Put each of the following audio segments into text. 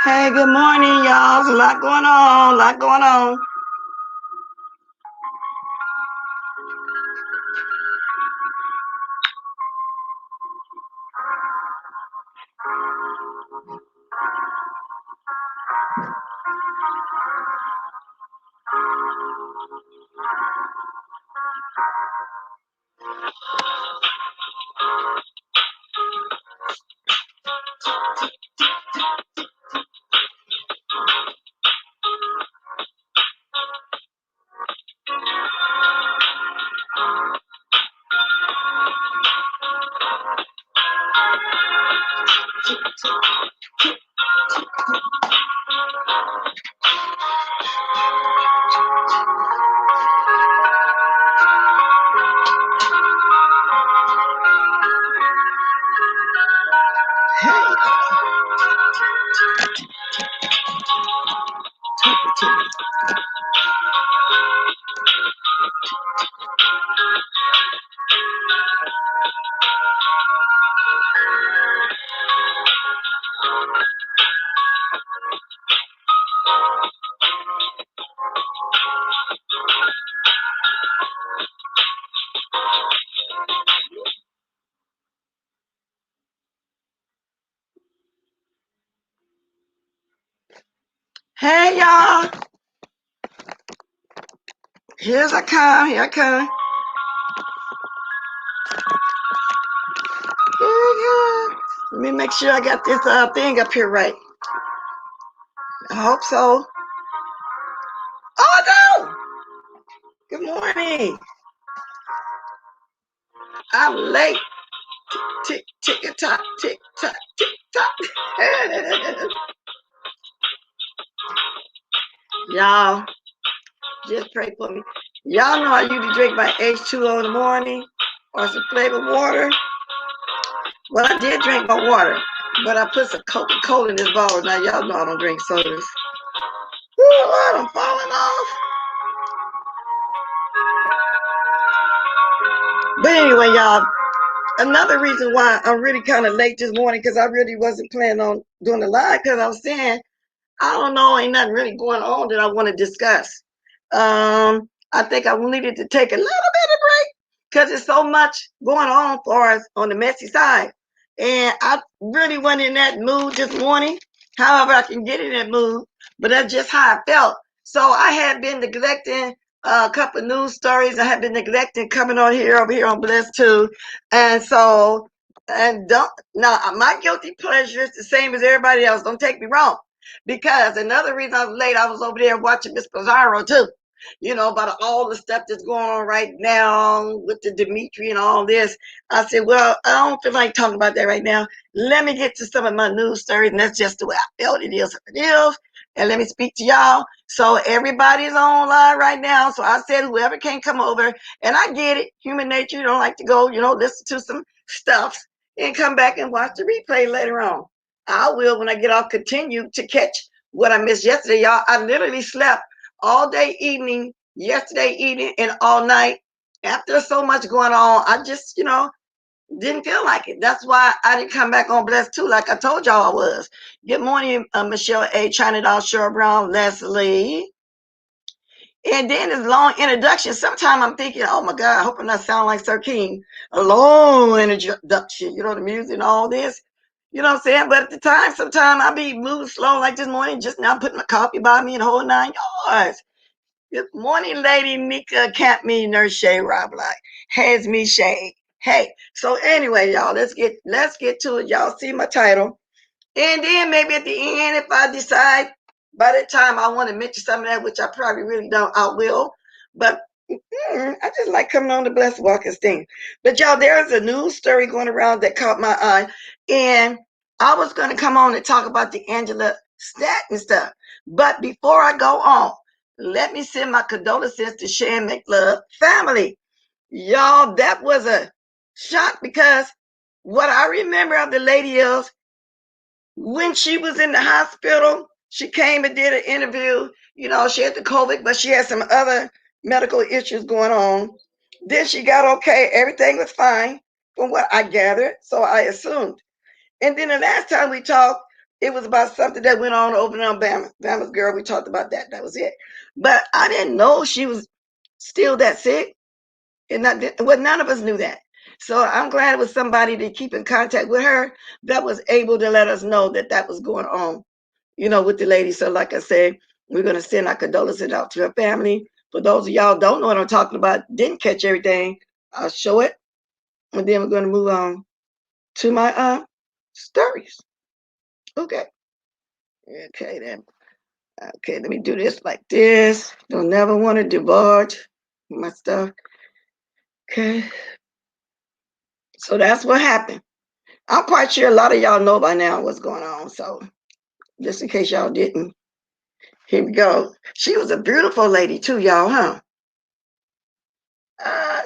Hey, good morning, y'all. There's a lot going on, Hey, y'all. Here I come. Here I come. Let me make sure I got this thing up here right. I hope so. Oh, no. Good morning. I'm late. Tick, tick, tock, tick, tock, tick, tock. Y'all, just pray for me. Y'all know I usually drink my H2O in the morning or some flavored water. Well, I did drink my water, but I put some Coca-Cola in this bottle. Now, y'all know I don't drink sodas. Woo, Lord, I'm falling off. But anyway, y'all, another reason why I'm really kind of late this morning, because I really wasn't planning on doing the live, because I was saying, I don't know, ain't nothing really going on that I want to discuss. I think I needed to take a little bit of break because there's so much going on for us on the messy side. And I really went in that mood this morning. However, I can get in that mood, but that's just how I felt. So I had been neglecting a couple of news stories. I have been neglecting coming on here over here on Bless too. And so, and don't, now my guilty pleasure is the same as everybody else. Don't take me wrong. Because another reason I was late, I was over there watching Miss Pizarro too. You know, about all the stuff that's going on right now with the Dimitri and all this. I said, well, I don't feel like talking about that right now. Let me get to some of my news stories, and that's just the way I felt. It is what it is. And let me speak to y'all. So everybody's on live right now. So I said, whoever can come over, and I get it. Human nature, you don't like to go, listen to some stuff and come back and watch the replay later on. I will, when I get off, continue to catch what I missed yesterday, y'all. I literally slept all day evening, yesterday evening, and all night. After so much going on, I just, didn't feel like it. That's why I didn't come back on Blessed too, like I told y'all I was. Good morning, Michelle A., China Doll, Cheryl Brown, Leslie. And then this long introduction. Sometimes I'm thinking, oh my God, I hope I'm not sound like Sir King. A long introduction, you know, the music and all this. You know what I'm saying? But at the time, sometimes I be moving slow like this morning, just now putting my coffee by me and the whole 9 yards. Good morning, Lady Mika, Camp Me, Nurse Shay, Rob Light. Has me Shay. Hey, so anyway, y'all, let's get to it. Y'all see my title. And then maybe at the end, if I decide by that time I want to mention some of that, which I probably really don't, I will. But I just like coming on the Blessed Walkers thing. But y'all, there's a news story going around that caught my eye. And I was going to come on and talk about the Angela Stanton stuff. But before I go on, let me send my condolences to Shan McLove family. Y'all, that was a shock because what I remember of the lady is when she was in the hospital, she came and did an interview. You know, she had the COVID, but she had some other medical issues going on. Then she got okay. Everything was fine from what I gathered. So I assumed. And then the last time we talked, it was about something that went on over in Alabama. Bama's girl, we talked about that. That was it. But I didn't know she was still that sick. And well, none of us knew that. So I'm glad it was somebody to keep in contact with her that was able to let us know that that was going on, you know, with the lady. So like I said, we're going to send our condolences out to her family. For those of y'all don't know what I'm talking about, didn't catch everything, I'll show it. And then we're going to move on to my stories. Okay. Okay, then. Okay, let me do this like this. Don't never want to divulge my stuff. Okay. So that's what happened. I'm quite sure a lot of y'all know by now what's going on. So just in case y'all didn't, here we go. She was a beautiful lady too, y'all, huh?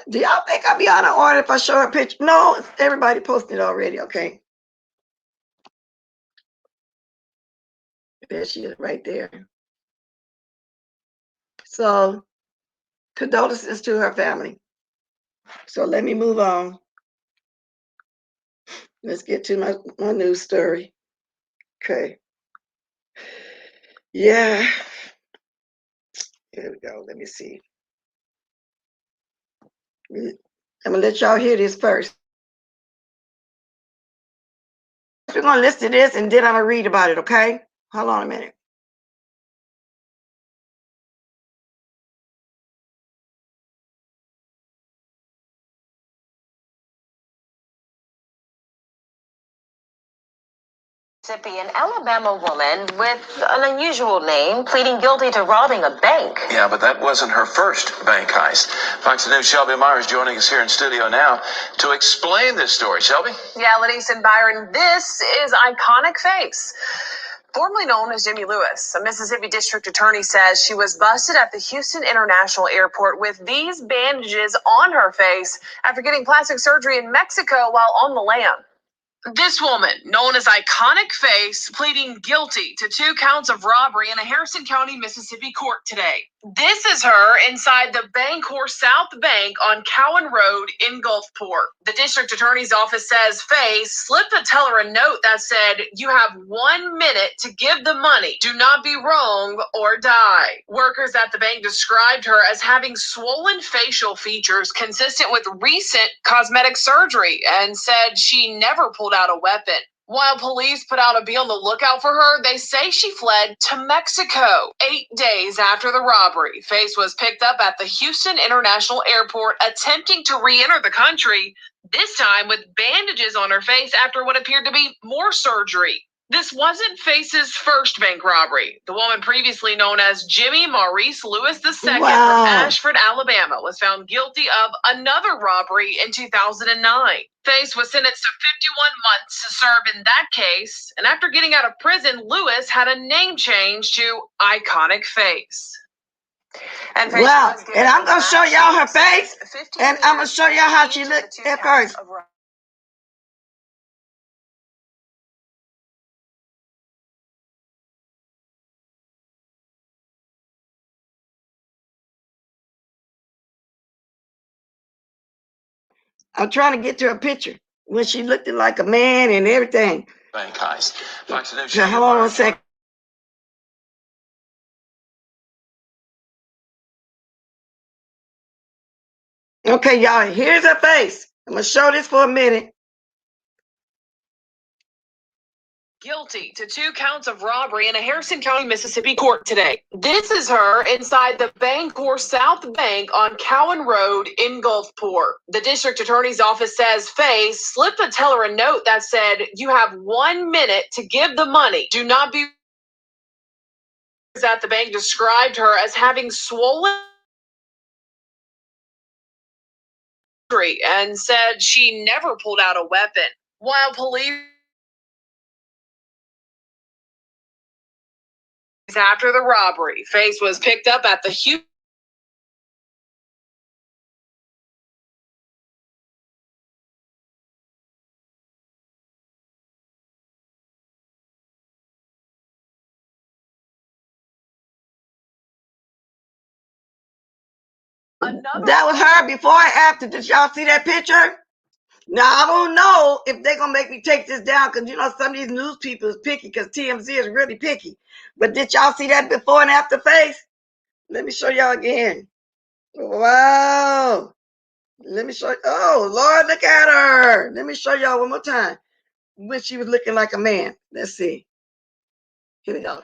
Do y'all think I'll be out of order if I show her picture? No, everybody posted already. Okay. There she is right there. So condolences to her family. So let me move on. Let's get to my news story. Okay. Yeah. Here we go. Let me see. I'm going to let y'all hear this first. We're going to listen to this and then I'm going to read about it, okay? Hold on a minute. An Alabama woman with an unusual name pleading guilty to robbing a bank. Yeah, but that wasn't her first bank heist. Fox News' Shelby Myers joining us here in studio now to explain this story. Shelby? Yeah, Lenise and Byron, this is iconic face. Formerly known as Jimmy Lewis, a Mississippi district attorney says she was busted at the Houston International Airport with these bandages on her face after getting plastic surgery in Mexico while on the lam. This woman, known as Iconic Face, pleading guilty to 2 counts of robbery in a Harrison County, Mississippi court today. This is her inside the Bancorp South Bank on Cowan Road in Gulfport. The district attorney's office says Face slipped the teller a note that said, "You have 1 minute to give the money. Do not be wrong or die." Workers at the bank described her as having swollen facial features consistent with recent cosmetic surgery and said she never pulled out a weapon. While police put out a be on the lookout for her, they say she fled to Mexico. 8 days after the robbery, Face was picked up at the Houston International Airport attempting to re-enter the country, this time with bandages on her face after what appeared to be more surgery. This wasn't Face's first bank robbery. The woman previously known as Jimmy Maurice Lewis II from Ashford, Alabama, was found guilty of another robbery in 2009. Face was sentenced to 51 months to serve in that case, and after getting out of prison, Lewis had a name change to Iconic Face. And I'm going to show y'all her face, and I'm going to show y'all how she looked at first. I'm trying to get to a picture when she looked like a man and everything. Bank heist. Fox News. Hold on a second. Okay, y'all, here's her face. I'm going to show this for a minute. Guilty to 2 counts of robbery in a Harrison County, Mississippi court today. This is her inside the Bangor South Bank on Cowan Road in Gulfport. The district attorney's office says Faye slipped the teller a note that said, "You have 1 minute to give the money. Do not be." At the bank described her as having swollen and said she never pulled out a weapon. While police after the robbery, Face was picked up at the Houston. That was her before and after. Did y'all see that picture? Now, I don't know if they're going to make me take this down because, you know, some of these news people is picky because TMZ is really picky. But did y'all see that before and after face? Let me show y'all again. Wow. Let me show you. Oh, Lord, look at her. Let me show y'all one more time when she was looking like a man. Let's see. Here we go.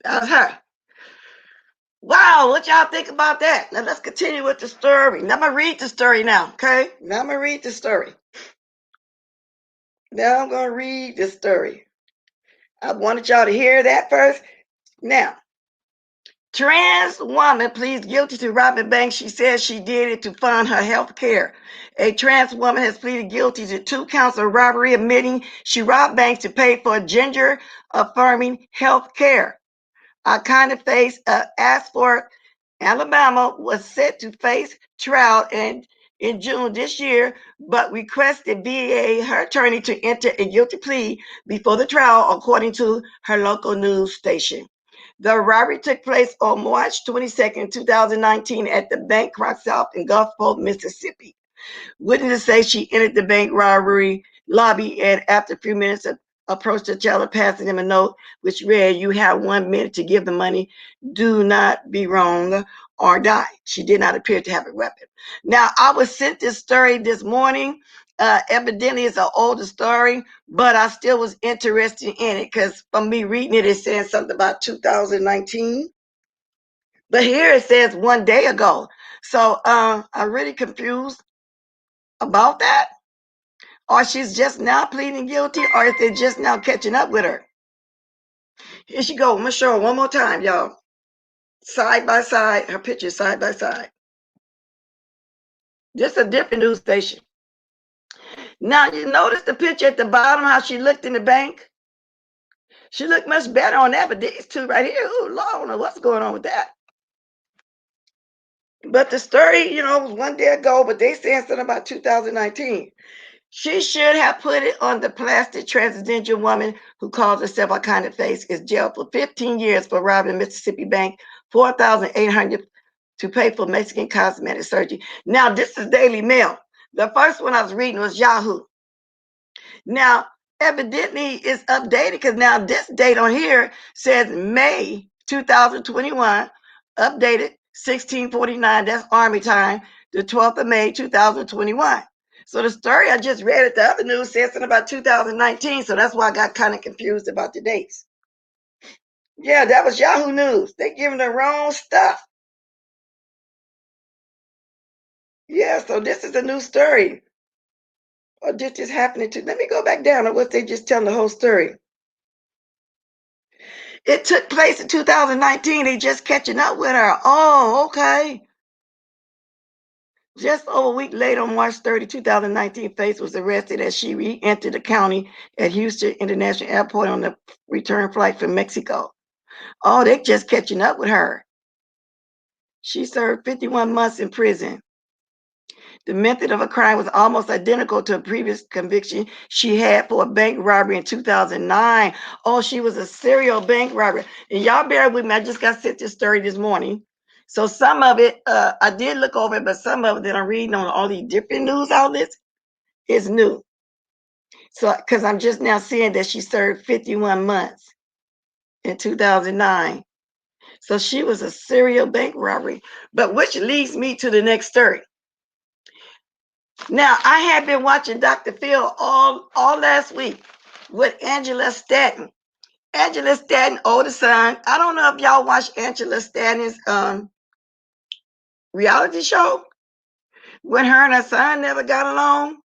That was her. Wow, what y'all think about that? Now let's continue with the story. Now I'm gonna read the story now, okay? Now I'm gonna read the story. Now I'm gonna read the story. I wanted y'all to hear that first. Now, trans woman pleads guilty to robbing banks. She says she did it to fund her health care. A trans woman has pleaded guilty to 2 counts of robbery, admitting she robbed banks to pay for gender-affirming health care. Iconic Face asked for Alabama was set to face trial in June this year, but requested VA, her attorney, to enter a guilty plea before the trial, according to her local news station. The robbery took place on March 22nd, 2019 at the Bank Rock South in Gulfport, Mississippi. Witnesses say she entered the bank robbery lobby and after a few minutes approached the teller, passing him a note which read, "You have 1 minute to give the money. Do not be wrong or die." She did not appear to have a weapon. Now, I was sent this story this morning. Evidently, it's an older story, but I still was interested in it because from me reading it, it's saying something about 2019. But here it says 1 day ago. So I'm really confused about that. Or she's just now pleading guilty, or if they're just now catching up with her. Here she go. I'm gonna show her one more time, y'all. Side by side, her picture side by side. Just a different news station. Now you notice the picture at the bottom, how she looked in the bank. She looked much better on that, but these two right here, oh Lord, I don't know what's going on with that. But the story, you know, was 1 day ago, but they saying something about 2019. She should have put it on the plastic transgender woman who calls herself a kind of face is jailed for 15 years for robbing Mississippi Bank, $4,800 to pay for Mexican cosmetic surgery. Now, this is Daily Mail. The first one I was reading was Yahoo. Now, evidently it's updated because now this date on here says May 2021, updated 1649, that's Army time, the 12th of May 2021. So the story I just read at the other news says something about 2019, so that's why I got kind of confused about the dates. Yeah, that was Yahoo News. They giving the wrong stuff. Yeah, so this is a new story. Or this is happening to, let me go back down to what they just telling the whole story. It took place in 2019. They just catching up with her. Oh, okay. Just over a week later, on March 30, 2019, Faith was arrested as she re-entered the county at Houston International Airport on the return flight from Mexico. Oh, they just catching up with her. She served 51 months in prison. The method of a crime was almost identical to a previous conviction she had for a bank robbery in 2009. Oh, she was a serial bank robber. And y'all bear with me, I just got sent this story this morning. So some of it, I did look over it, but some of it that I'm reading on all these different news outlets is new. So, because I'm just now seeing that she served 51 months in 2009. So she was a serial bank robbery, but which leads me to the next story. Now, I have been watching Dr. Phil all last week with Angela Stanton. Angela Stanton, oldest son. I don't know if y'all watch Angela Stanton's reality show when her and her son never got along.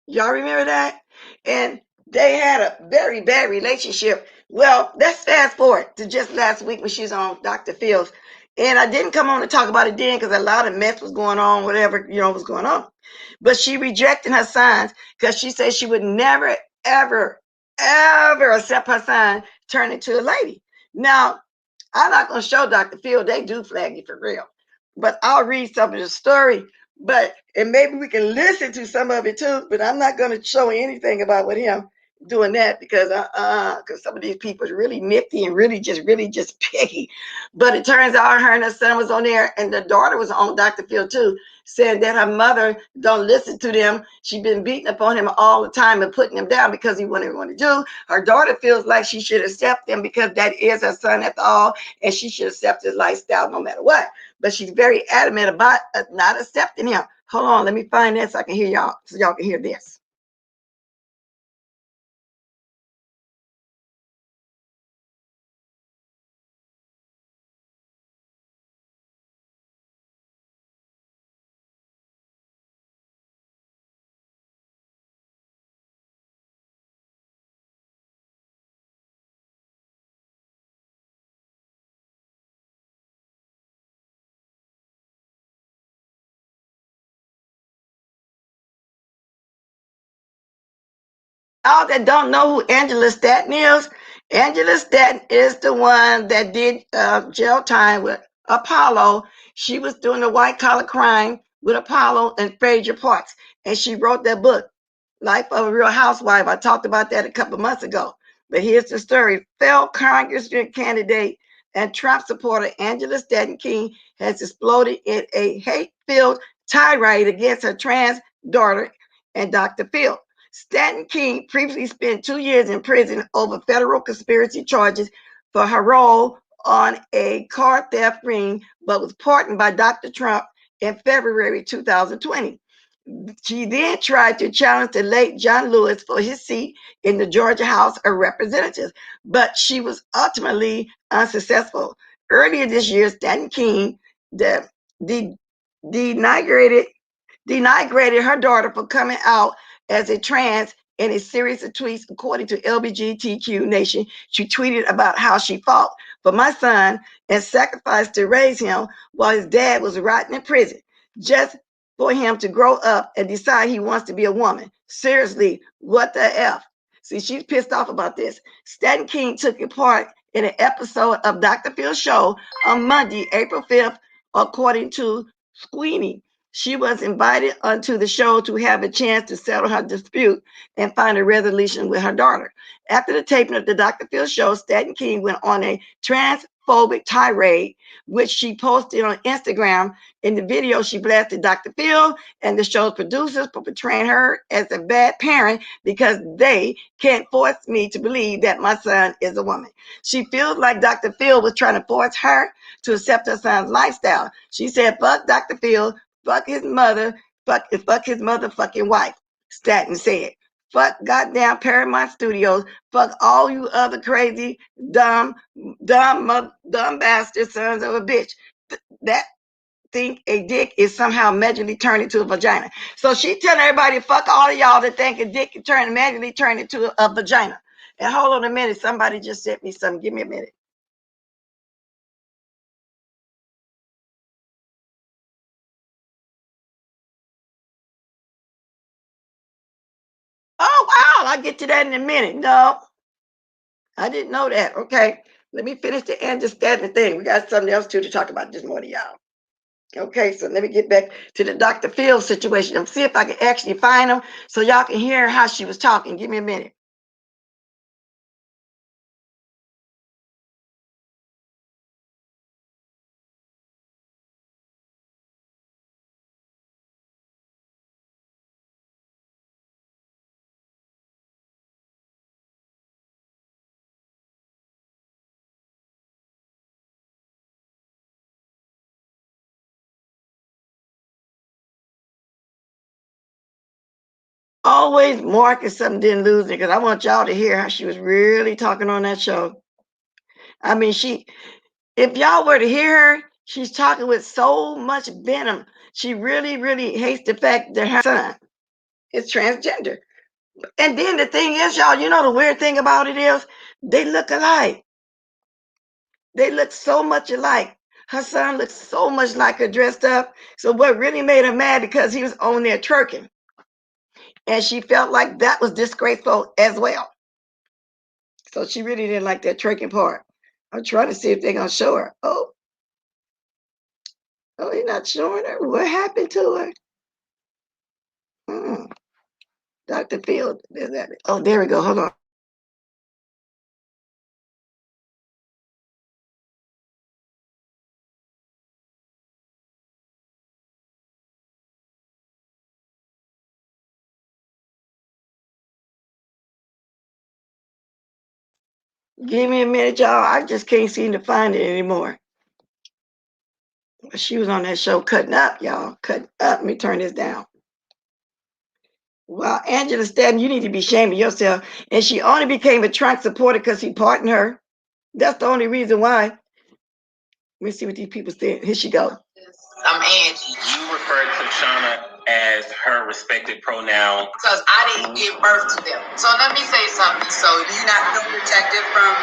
Y'all remember that? And they had a very bad relationship. Well, let's fast forward to just last week when she was on Dr. Phil's. And I didn't come on to talk about it then because a lot of mess was going on, whatever, was going on. But she rejected her sons because she said she would never, ever, ever accept her son turn into a lady. Now, I'm not going to show Dr. Phil. They do flag you for real. But I'll read some of the story. And maybe we can listen to some of it too. But I'm not going to show anything about with him doing that because some of these people are really nifty and really just picky. But it turns out her and her son was on there, and the daughter was on Dr. Phil too, saying that her mother don't listen to them. She's been beating upon him all the time and putting him down because he wouldn't want to do. Her daughter feels like she should accept him because that is her son after all, and she should accept his lifestyle no matter what. But she's very adamant about not accepting him. Hold on, let me find that so I can hear y'all, so y'all can hear this. Y'all that don't know who Angela Stanton is the one that did jail time with Apollo. She was doing the white collar crime with Apollo and Frazier Parks, and she wrote that book, Life of a Real Housewife. I talked about that a couple months ago. But here's the story. Failed Congressman candidate and Trump supporter Angela Stanton King has exploded in a hate-filled tirade against her trans daughter and Dr. Phil. Stanton King previously spent 2 years in prison over federal conspiracy charges for her role on a car theft ring, but was pardoned by Dr. Trump in February 2020. She then tried to challenge the late John Lewis for his seat in the Georgia House of Representatives, but she was ultimately unsuccessful. Earlier this year, Stanton King denigrated her daughter for coming out as a trans in a series of tweets. According to LGBTQ Nation, she tweeted about how she fought for my son and sacrificed to raise him while his dad was rotting in prison, just for him to grow up and decide he wants to be a woman. Seriously, what the F? See, she's pissed off about this. Stanton King took part in an episode of Dr. Phil's show on Monday, April 5th, according to Sweeney. She was invited onto the show to have a chance to settle her dispute and find a resolution with her daughter. After the taping of the Dr. Phil show, Stanton King went on a transphobic tirade, which she posted on Instagram. In the video, she blasted Dr. Phil and the show's producers for portraying her as a bad parent because they can't force me to believe that my son is a woman. She feels like Dr. Phil was trying to force her to accept her son's lifestyle. She said, fuck Dr. Phil, fuck his mother, fuck his motherfucking wife, Stanton said. Fuck goddamn Paramount Studios. Fuck all you other crazy, dumb bastard sons of a bitch. That think a dick is somehow magically turned into a vagina. So she telling everybody, fuck all of y'all that think a dick can magically turn into a vagina. And hold on a minute, somebody just sent me something. Give me a minute. Oh, wow, I'll get to that in a minute. No, I didn't know that. Okay, let me finish the understanding thing. We got something else too to talk about this morning, y'all. Okay, so let me get back to the Dr. Phil situation. I'm see if I can actually find them so y'all can hear how she was talking. Give me a minute. always marking something, didn't lose it, because I want y'all to hear how she was really talking on that show. I mean, if y'all were to hear her, she's talking with so much venom. She really, really hates the fact that her son is transgender. And then the thing is, y'all, you know the weird thing about it is they look alike. They look so much alike. Her son looks so much like her dressed up. So what really made her mad, because he was on there twerking. And she felt like that was disgraceful as well. So she really didn't like that twerking part. I'm trying to see if they're going to show her. Oh, they're not showing her. What happened to her? Dr. Field. Oh, there we go. Hold on. Give me a minute, y'all. I just can't seem to find it anymore. She was on that show Cutting Up, y'all. Cutting Up. Let me turn this down. Well, Angela Stanton, you need to be ashamed of yourself. And she only became a Trump supporter because he pardoned her. That's the only reason why. Let me see what these people said. Here she go. I'm Angie. You referred to Shauna as her respected pronoun. Because I didn't give birth to them. So let me say something. So you not feel protected from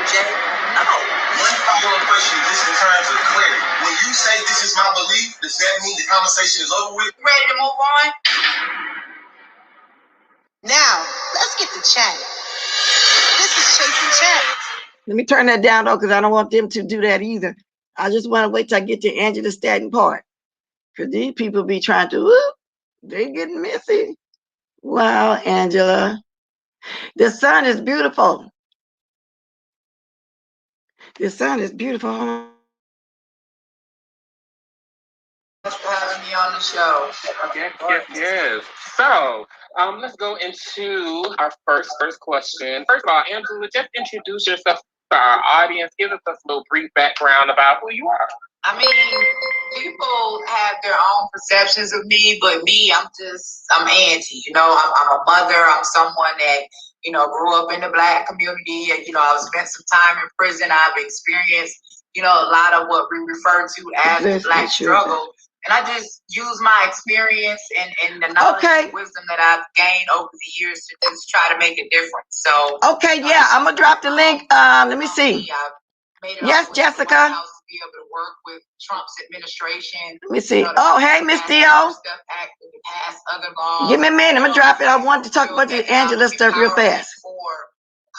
Jay? No. One follow-up question, just in terms of clarity. When you say this is my belief, does that mean the conversation is over with? Ready to move on? Now, let's get to chatting. This is Chasing Chat. Let me turn that down, though, because I don't want them to do that either. I just want to wait till I get to Angela Stanton part. Because these people be trying to, whoop, they getting messy. Wow, Angela. The sun is beautiful. The sun is beautiful. Thanks for having me on the show. Yes. So, let's go into our first question. First of all, Angela, just introduce yourself to our audience. Give us a little brief background about who you are. I mean, people have their own perceptions of me, but me, I'm Auntie. You know, I'm a mother. I'm someone that, you know, grew up in the Black community. And, you know, I've spent some time in prison. I've experienced, you know, a lot of what we refer to as the Black struggle. And I just use my experience and the knowledge and wisdom that I've gained over the years to just try to make a difference. So, okay, yeah, I'm going to drop the link. Let me see. Yes, Jessica. Be able to work with Trump's administration. Let me see. Oh, hey, Miss Dio. Give me a minute. I'm going to drop it. I want to talk about the Angela stuff real fast. For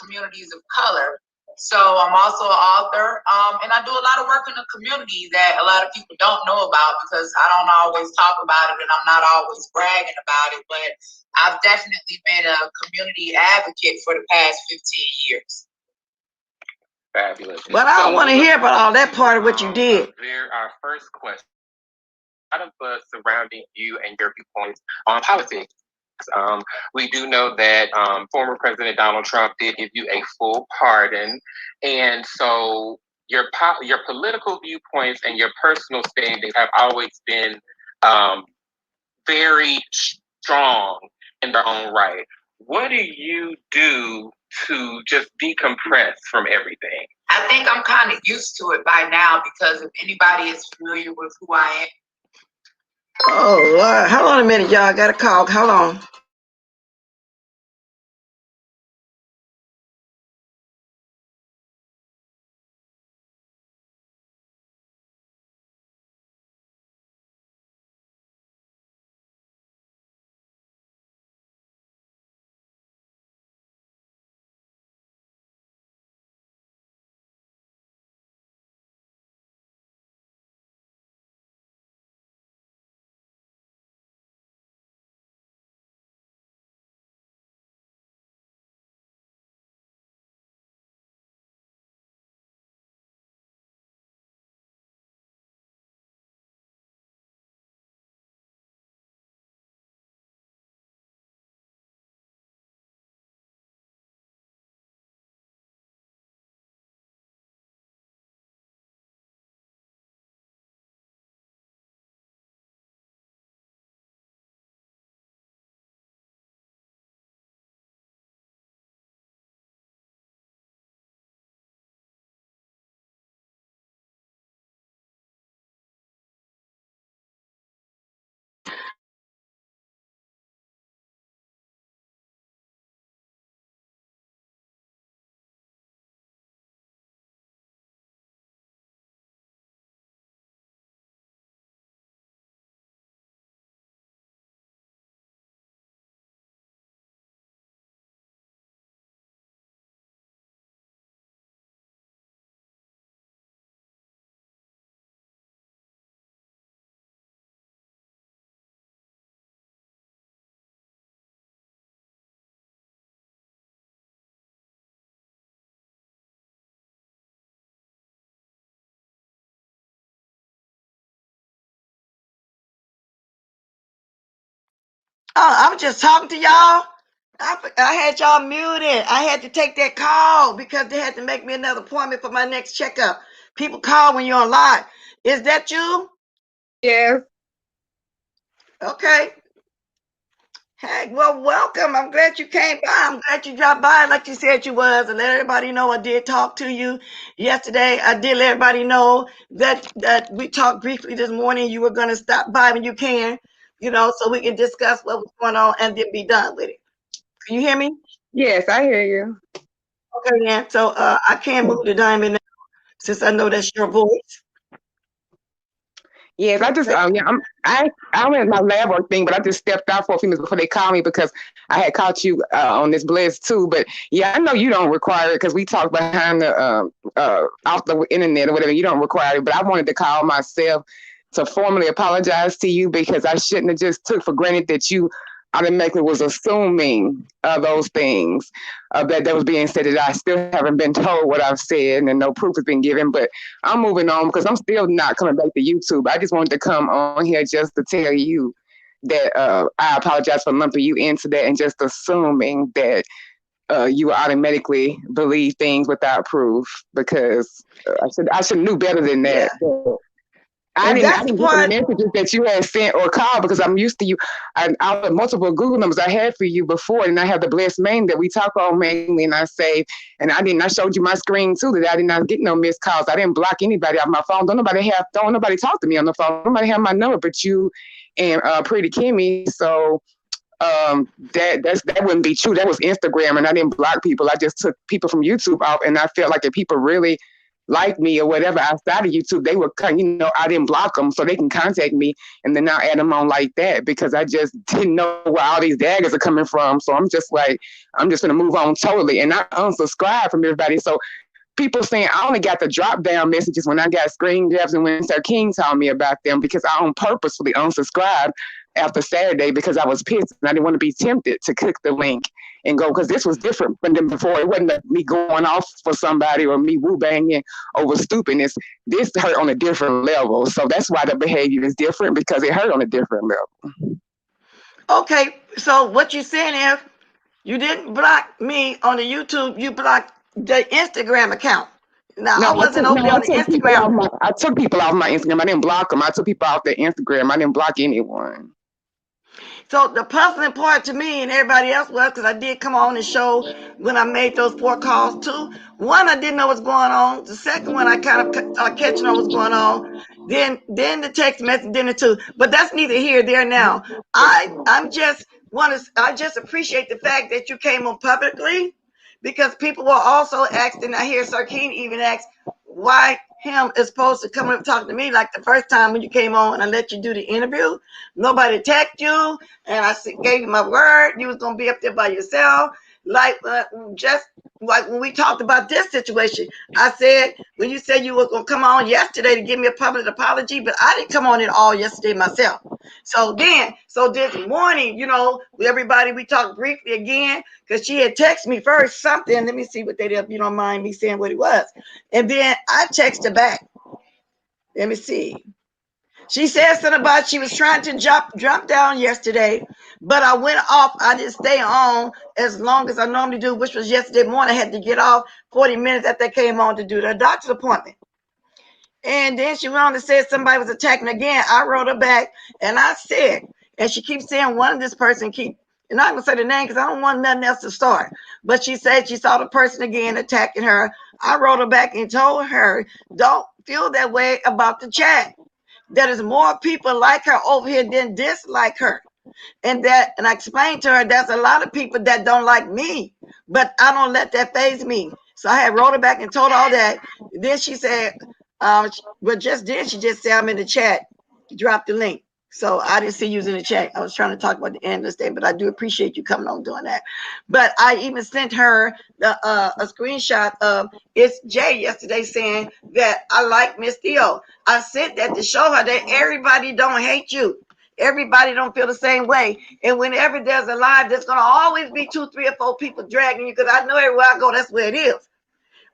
communities of color. So I'm also an author, and I do a lot of work in the community that a lot of people don't know about because I don't always talk about it and I'm not always bragging about it, but I've definitely been a community advocate for the past 15 years. Fabulous. But I don't want to hear about all that part of what you did. Our first question. A lot of buzz surrounding you and your viewpoints on politics. We do know that former President Donald Trump did give you a full pardon, and so your political viewpoints and your personal standings have always been very strong in their own right. What do you do to just decompress from everything? I think I'm kind of used to it by now because if anybody is familiar with who I am. Oh, Lord. Hold on a minute, y'all. I got a call. Hold on. Oh, I'm just talking to y'all. I had y'all muted. I had to take that call because they had to make me another appointment for my next checkup. People call when you're on live. Is that you? Yes. Okay. Hey, well, welcome. I'm glad you came by. I'm glad you dropped by like you said you was, and let everybody know I did talk to you yesterday. I did let everybody know that we talked briefly this morning. You were going to stop by when you can, so we can discuss what was going on and then be done with it. Can you hear me? Yes, I hear you. Okay, then. So I can't move the diamond now since I know that's your voice. Yes, I just I went my lab work thing, but I just stepped out for a few minutes before they called me because I had caught you on this Blitz too. But yeah, I know you don't require it because we talked behind the off the internet or whatever. You don't require it, but I wanted to call myself to formally apologize to you because I shouldn't have just took for granted that you automatically was assuming those things that was being said, that I still haven't been told what I've said and no proof has been given. But I'm moving on because I'm still not coming back to YouTube. I just wanted to come on here just to tell you that I apologize for lumping you into that and just assuming that you automatically believe things without proof, because I should knew better than that. Yeah. I didn't That's the get the part. messages that you had sent or called because I'm used to you. I have multiple Google numbers I had for you before, and I have the blessed main that we talk on mainly, and I saved. And I showed you my screen too that I did not get no missed calls. I didn't block anybody off my phone. Don't nobody talk to me on the phone. Nobody have my number but you and Pretty Kimmy. So that wouldn't be true. That was Instagram, and I didn't block people. I just took people from YouTube off, and I felt like if people really like me or whatever outside of YouTube, they would, I didn't block them so they can contact me, and then I'll add them on like that because I just didn't know where all these daggers are coming from. So I'm just like, I'm just gonna move on totally, and I unsubscribe from everybody. So people saying I only got the drop down messages when I got screen grabs and when Sir King told me about them, because I purposefully unsubscribed after Saturday because I was pissed and I didn't want to be tempted to click the link and go, because this was different than before. It wasn't me going off for somebody or me woo banging over stupidness. This hurt on a different level. So that's why the behavior is different, because it hurt on a different level. Okay, so what you're saying is you didn't block me on the YouTube, you blocked the Instagram account. Now, I wasn't over there on the Instagram. I took people off my Instagram. I didn't block them. I took people off their Instagram. I didn't block anyone. So the puzzling part to me and everybody else was, because I did come on and show when I made those 4 calls too. One, I didn't know what's going on. The second one, I kind of started catching on what's going on. Then the text message, then the 2. But that's neither here nor there now. I just appreciate the fact that you came on publicly, because people were also asking. I hear Sir King even ask why him is supposed to come up and talk to me like the first time when you came on and I let you do the interview. Nobody attacked you, and I gave you my word. You was going to be up there by yourself. Like just like when we talked about this situation, I said, when you said you were going to come on yesterday to give me a public apology, but I didn't come on at all yesterday myself. So this morning, everybody, we talked briefly again, because she had texted me first something. Let me see what they did, if you don't mind me saying what it was. And then I texted her back. Let me see. She said something about she was trying to jump down yesterday, but I went off. I didn't stay on as long as I normally do, which was yesterday morning. I had to get off 40 minutes after I came on to do the doctor's appointment. And then she went on to say somebody was attacking again. I wrote her back and I said, and she keeps saying one of this person and I'm going to say the name because I don't want nothing else to start. But she said she saw the person again attacking her. I wrote her back and told her, don't feel that way about the chat. There's more people like her over here than dislike her. And I explained to her, there's a lot of people that don't like me, but I don't let that faze me. So I had wrote her back and told her all that. Then she said, but just then she just said, I'm in the chat, drop the link. So I didn't see you in the chat. I was trying to talk about the end of this day, but I do appreciate you coming on doing that. But I even sent her a screenshot of It's Jay yesterday saying that I like Miss Theo. I sent that to show her that everybody don't hate you. Everybody don't feel the same way. And whenever there's a live, there's going to always be 2, 3, or 4 people dragging you, because I know everywhere I go, that's where it is.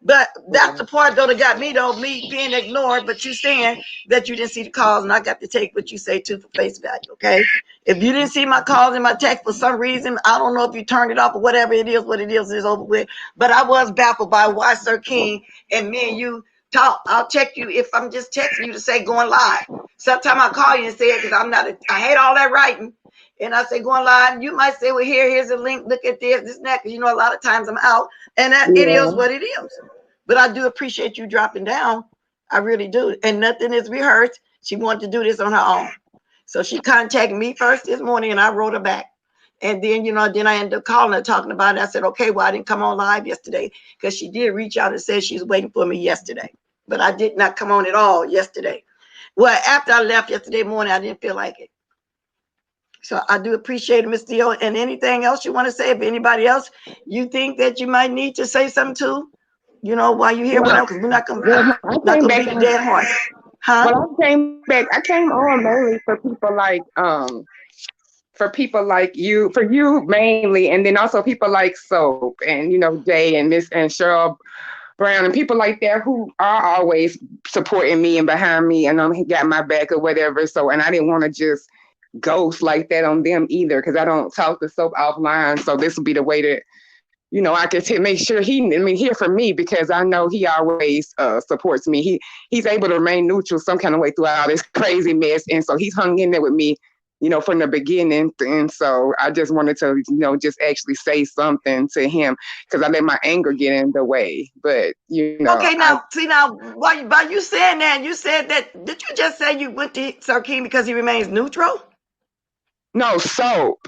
But that's the part though that got me though, me being ignored, but you saying that you didn't see the calls, and I got to take what you say too for face value, okay? If you didn't see my calls and my text for some reason, I don't know if you turned it off or whatever it is, what it is over with. But I was baffled by why Sir King and me and you talk. I'll check you if I'm just texting you to say going live. Sometimes I call you and say it because I hate all that writing. And I say going live, you might say, well, here's a link, look at this and that, because you know a lot of times I'm out, and that it is what it is. But I do appreciate you dropping down. I really do. And nothing is rehearsed. She wanted to do this on her own. So she contacted me first this morning, and I wrote her back. And then, then I ended up calling her, talking about it. I said, okay, well, I didn't come on live yesterday, because she did reach out and say she was waiting for me yesterday. But I did not come on at all yesterday. Well, after I left yesterday morning, I didn't feel like it. So I do appreciate it, Ms. Dio. And anything else you want to say? If anybody else you think that you might need to say something to, while you're here, because we're not going to beat a dead horse. Huh? Well, I came on mainly for people like you, for you mainly, and then also people like Soap and, Jay and Miss and Cheryl Brown and people like that who are always supporting me and behind me and he got my back or whatever. So, and I didn't want to just ghost like that on them either, because I don't talk to Soap offline. So this will be the way that, I can make sure hear from me, because I know he always supports me. He's able to remain neutral some kind of way throughout all this crazy mess. And so he's hung in there with me, from the beginning. And so I just wanted to, just actually say something to him, because I let my anger get in the way. But, Okay, now, by you saying that, you said that, did you just say you went to Sir King because he remains neutral? No, Soap.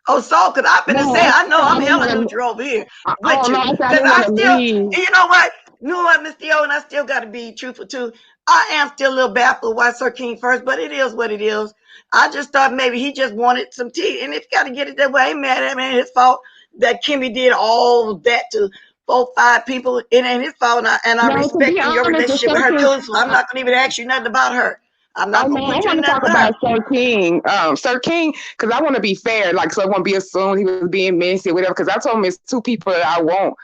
Oh, so, because I've been to say, I know I'm hella neutral over here with you. Because I still, you know what, Miss Dio, and I still got to be truthful too. I am still a little baffled why Sir King first, but it is what it is. I just thought maybe he just wanted some tea. And if you got to get it that way, I ain't mad at him. It ain't his fault that Kimmy did all that to 4-5 people. It ain't his fault. And I respect your relationship with her too. So I'm not going to even ask you nothing about her. I'm not going to put you in that. I want to talk about Sir King, because I want to be fair, so it won't be assumed he was being messy or whatever, because I told him it's 2 people that I won't,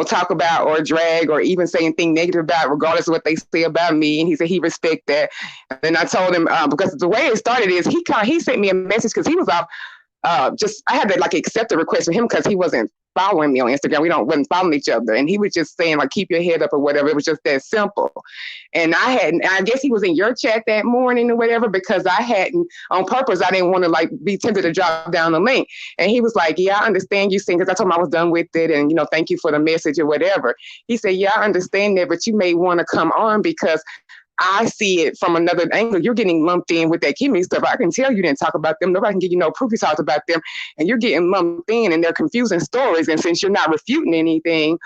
talk about or drag or even say anything negative about, regardless of what they say about me. And he said he respect that. And then I told him, because the way it started is he sent me a message because he was off. I had to accept a request from him because he wasn't following me on Instagram. We wasn't following each other. And he was just saying keep your head up or whatever. It was just that simple. And I guess he was in your chat that morning or whatever, because I hadn't on purpose. I didn't want to be tempted to drop down the link. And he was like, yeah, I understand you saying, because I told him I was done with it. And, thank you for the message or whatever. He said, yeah, I understand that, but you may want to come on because I see it from another angle. You're getting lumped in with that Kimmy stuff. I can tell you didn't talk about them. Nobody can give you no proof you talked about them. And you're getting lumped in, and they're confusing stories. And since you're not refuting anything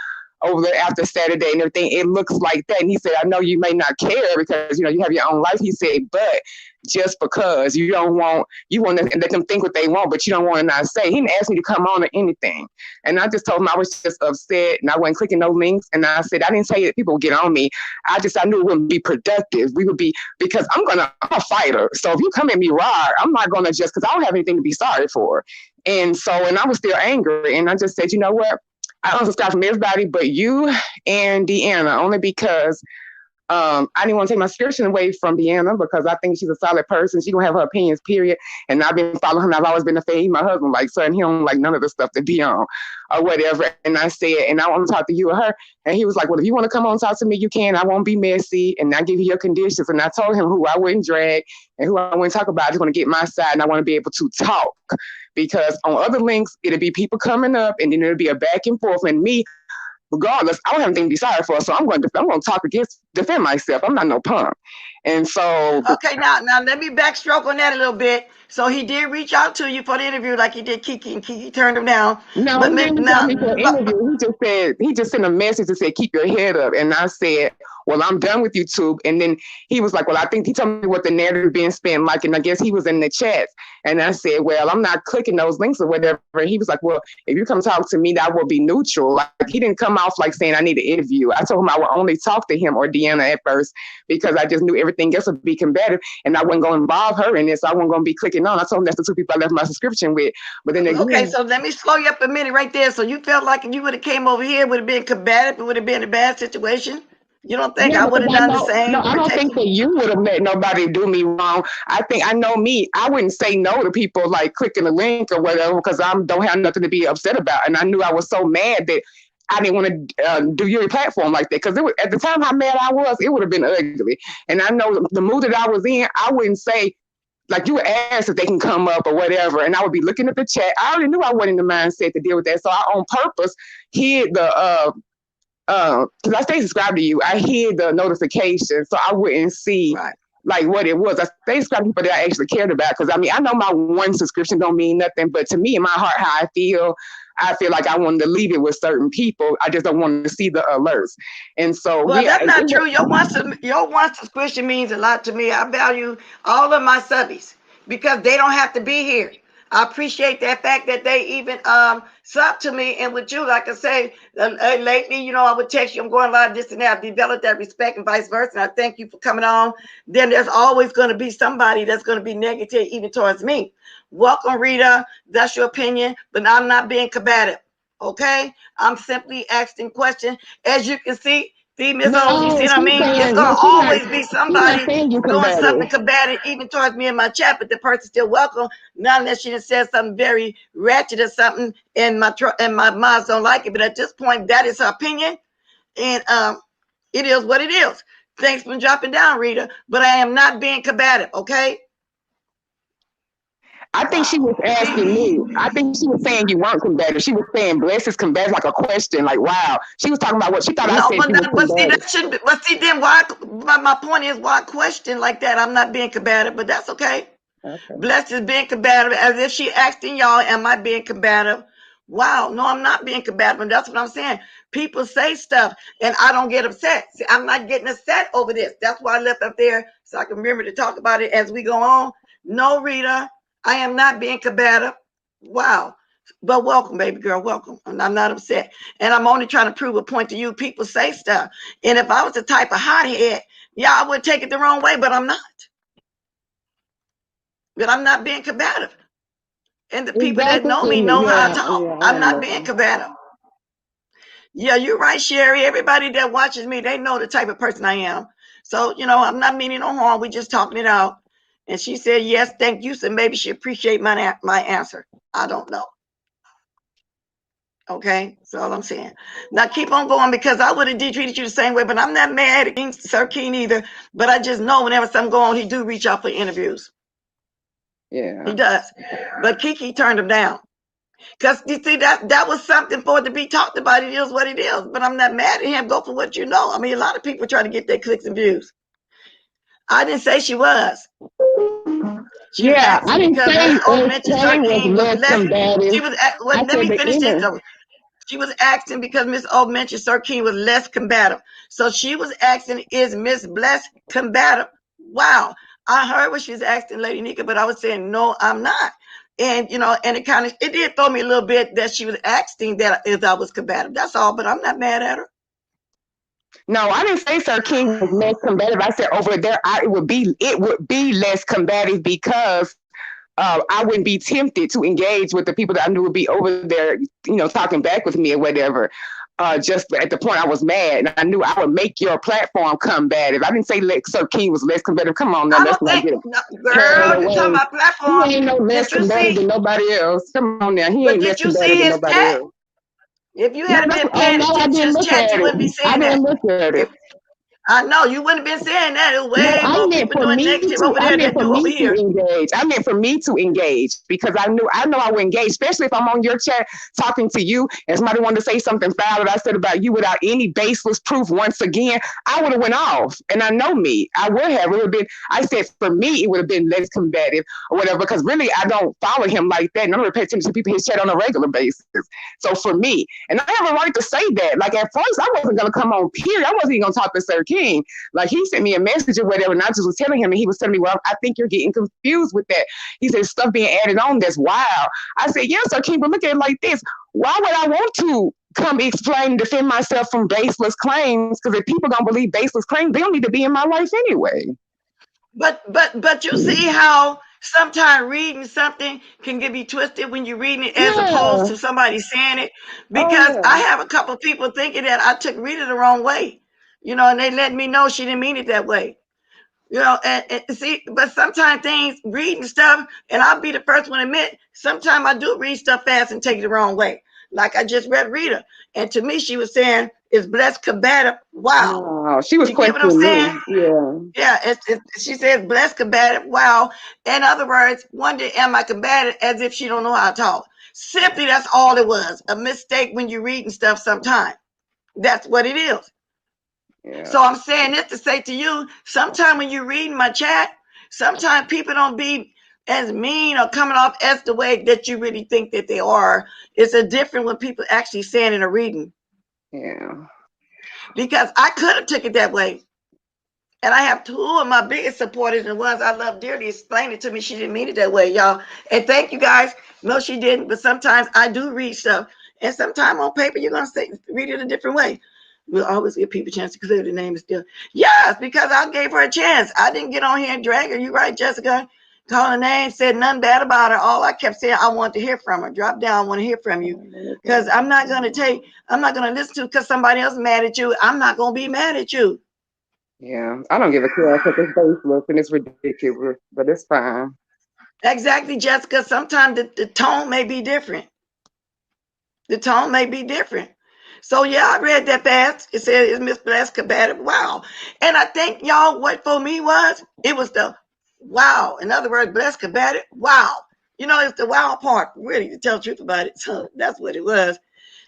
over there after Saturday and everything, it looks like that. And he said, I know you may not care because, you have your own life. He said, but just because you want to let them think what they want, but you don't want to not say. He didn't ask me to come on or anything. And I just told him I was just upset and I wasn't clicking no links. And I said, I didn't say that people would get on me. I knew it wouldn't be productive. We would be, because I'm a fighter. So if you come at me raw, I'm not going to just, because I don't have anything to be sorry for. And I was still angry. And I just said, you know what? I unsubscribe from everybody but you and Deanna, only because I didn't want to take my subscription away from Deanna, because I think she's a solid person. She gonna have her opinions, period. And I've been following her. I've always been a fan. My husband, son, he don't like none of the stuff to be on or whatever. And I said, and I want to talk to you or her. And he was like, well, if you want to come on and talk to me, you can. I won't be messy. And I give you your conditions. And I told him who I wouldn't drag and who I wouldn't talk about. I just want to get my side, and I want to be able to talk. Because on other links, it'll be people coming up, and then it'll be a back and forth. And me, regardless, I don't have anything to be sorry for. So I'm going to defend myself. I'm not no punk. And so. Okay, now let me backstroke on that a little bit. So he did reach out to you for the interview like he did Kiki, and Kiki turned him down. No, he didn't tell me for an interview. He just sent a message that said, keep your head up. And I said, well, I'm done with YouTube. And then he was like, well, I think he told me what the narrative being spent like, and I guess he was in the chat. And I said, well, I'm not clicking those links or whatever. He was like, well, if you come talk to me, that will be neutral. Like, he didn't come off like saying I need an interview. I told him I would only talk to him or Deanna at first because I just knew everything else would be combative and I wasn't going to involve her in this. So I wasn't going to be clicking on. I told him that's the two people I left my subscription with. But then again, okay, so let me slow you up a minute right there. So you felt like if you would have came over here, it would have been combative, it would have been a bad situation? You don't think I would have done the same? No, I don't think that you would have let nobody do me wrong. I know me. I wouldn't say no to people like clicking a link or whatever because I don't have nothing to be upset about. And I knew I was so mad that I didn't want to do your platform like that because at the time how mad I was, it would have been ugly. And I know the mood that I was in, I wouldn't say, like you would ask if they can come up or whatever, and I would be looking at the chat. I already knew I wasn't in the mindset to deal with that, so I on purpose hid the because I stay subscribed to you, I hid the notification so I wouldn't see like what it was. I stay subscribed to people that I actually cared about because I mean I know my one subscription don't mean nothing, but to me in my heart how I feel like I wanted to leave it with certain people. I just don't want to see the alerts. And so well, that's not true. Your one subscription means a lot to me. I value all of my subbies because they don't have to be here. I appreciate that fact that they even sub to me. And with you, like I say, lately, you know, I would text you, I'm going live, this and that. I've developed that respect and vice versa. And I thank you for coming on. Then there's always going to be somebody that's going to be negative even towards me. Welcome, Rita. That's your opinion, but I'm not being combative. Okay? I'm simply asking questions. As you can see, Ms. O, you see what I mean? It's going to always be somebody doing something combative, even towards me in my chat, but the person's still welcome. Not unless she just said something very ratchet or something, and my mods don't like it. But at this point, that is her opinion, and it is what it is. Thanks for dropping down, Rita, but I am not being combative, okay? I think she was asking me. I think she was saying you weren't combative. She was saying bless is combative, like a question, like wow. She was talking about what she thought I said. But see, then why? My point is why question like that? I'm not being combative, but that's okay. Blessed is being combative, as if she asking y'all, am I being combative? Wow, no, I'm not being combative, and that's what I'm saying. People say stuff, and I don't get upset. See, I'm not getting upset over this. That's why I left up there so I can remember to talk about it as we go on. No, Rita. I am not being combative. Wow. But welcome, baby girl. Welcome. And I'm not upset. And I'm only trying to prove a point to you. People say stuff. And if I was the type of hothead, yeah, I would take it the wrong way, but I'm not. But I'm not being combative. And the people that know me know how I talk. I'm not being combative. Yeah, you're right, Sherry. Everybody that watches me, they know the type of person I am. So, you know, I'm not meaning no harm. We just talking it out. And she said, yes, thank you. So maybe she appreciate my answer. I don't know. Okay, that's all I'm saying. Now keep on going because I would have treated you the same way, but I'm not mad at Sir Keen either. But I just know whenever something goes on, he do reach out for interviews. Yeah. He does. But Kiki turned him down. Because you see, that was something for it to be talked about. It is what it is. But I'm not mad at him. Go for what you know. I mean, a lot of people try to get their clicks and views. I didn't say she was. Yeah, I didn't say let me finish this though. She was asking because Miss O mentioned Sir King was less combative. So she was asking, is Miss Bless combative? Wow. I heard what she was asking, Lady Nika, but I was saying, no, I'm not. And, you know, and it did throw me a little bit that she was asking that if I was combative. That's all, but I'm not mad at her. No, I didn't say Sir King was less combative. I said over there, it would be less combative because I wouldn't be tempted to engage with the people that I knew would be over there, you know, talking back with me or whatever. Just at the point I was mad, and I knew I would make your platform combative. I didn't say Sir King was less combative. Come on now, let's not get it. Girl, you're talking about platform. He ain't no less combative than nobody else. Come on now, he ain't less combative than nobody else. If you had been paying attention to his chat, you wouldn't be saying that. I didn't look at it. I know you wouldn't have been saying that. It was way more people doing negative over there than do over here. I meant for me to engage because I know I would engage, especially if I'm on your chat talking to you and somebody wanted to say something foul that I said about you without any baseless proof. Once again, I would have went off, and I know me. I would have. It would have been. I said for me, it would have been less combative or whatever because really I don't follow him like that, and I'm gonna pay attention to people in his chat on a regular basis. So for me, and I have a right to say that. Like at first, I wasn't gonna come on. Period. I wasn't even gonna talk to Sir King. king. Like, he sent me a message or whatever, and I just was telling him, and he was telling me, well, I think you're getting confused with that. He said, stuff being added on, that's wild. I said, yes, sir, king, but look at it like this. Why would I want to come explain and defend myself from baseless claims? Because if people don't believe baseless claims, they don't need to be in my life anyway. But you see how sometimes reading something can get me twisted when you're reading it as opposed to somebody saying it. Because I have a couple of people thinking that I took reading the wrong way, you know, and they let me know she didn't mean it that way. You know, and see, but sometimes things, reading stuff, and I'll be the first one to admit, sometimes I do read stuff fast and take it the wrong way. Like I just read Rita, and to me, she was saying, "Is blessed combative?" Wow. Oh, she was You get what I'm questioning saying? me. Yeah, she says blessed combative. Wow. In other words, wonder, am I combative, as if she don't know how to talk. Simply, that's all it was. A mistake when you're reading stuff sometimes. That's what it is. Yeah. So I'm saying this to say to you, sometimes when you're reading my chat, sometimes people don't be as mean or coming off as the way that you really think that they are. It's a different when people actually saying it or reading. Yeah. Because I could have took it that way. And I have two of my biggest supporters, and ones I love dearly, explain it to me. She didn't mean it that way, y'all. And thank you guys. No, she didn't. But sometimes I do read stuff. And sometimes on paper, you're going to read it a different way. We'll always give people a chance to clear the name is still. Yes, because I gave her a chance. I didn't get on here and drag her. You right, Jessica. Call her name, said nothing bad about her. All I kept saying, I want to hear from her. Drop down, I want to hear from you. Because I'm not going to listen to because somebody else mad at you. I'm not going to be mad at you. Yeah, I don't give a care because it's baseless and it's ridiculous, but it's fine. Exactly, Jessica. Sometimes the tone may be different. The tone may be different. So yeah, I read that fast. It said, "Is Miss Blessed combative?" Wow. And I think y'all, what for me was, it was the wow. In other words, blessed combative. Wow. You know, it's the wow part, really, to tell the truth about it. So that's what it was.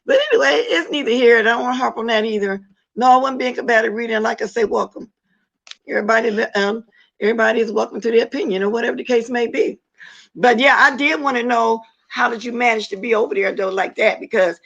But anyway, it's neither here. I don't want to harp on that either. No, I wasn't being combative reading. Like I say, welcome. Everybody is welcome to their opinion or whatever the case may be. But yeah, I did want to know, how did you manage to be over there though like that? Because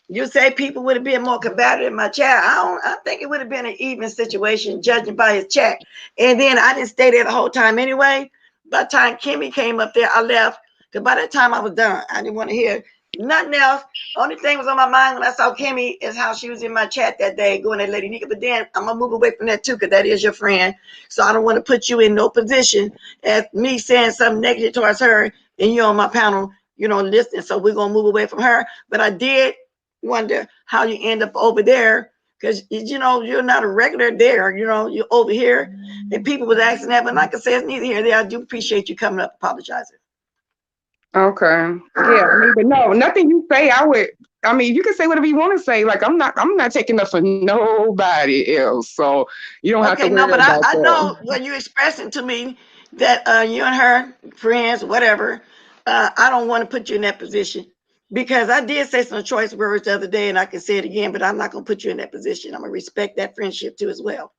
you say people would have been more combative in my chat. I think it would have been an even situation judging by his chat. And then I didn't stay there the whole time anyway. By the time Kimmy came up there, I left. Because by that time I was done. I didn't want to hear nothing else. Only thing was on my mind when I saw Kimmy is how she was in my chat that day going at Lady Nika. But then I'm going to move away from that too, because that is your friend. So I don't want to put you in no position as me saying something negative towards her and you're on my panel, you know, listening. So we're going to move away from her. But I did wonder how you end up over there, because you know you're not a regular there, you know, you're over here, and people was asking that. But like I said, it's neither here nor there. I do appreciate you coming up apologizing. Okay. Yeah, I mean, but no, nothing you say, I mean, you can say whatever you want to say. Like, I'm not taking up for nobody else. So you don't have to worry But about I that. know when you're expressing to me that you and her friends, whatever, I don't want to put you in that position, because I did say some choice words the other day, and I can say it again, but I'm not going to put you in that position. I'm going to respect that friendship too as well.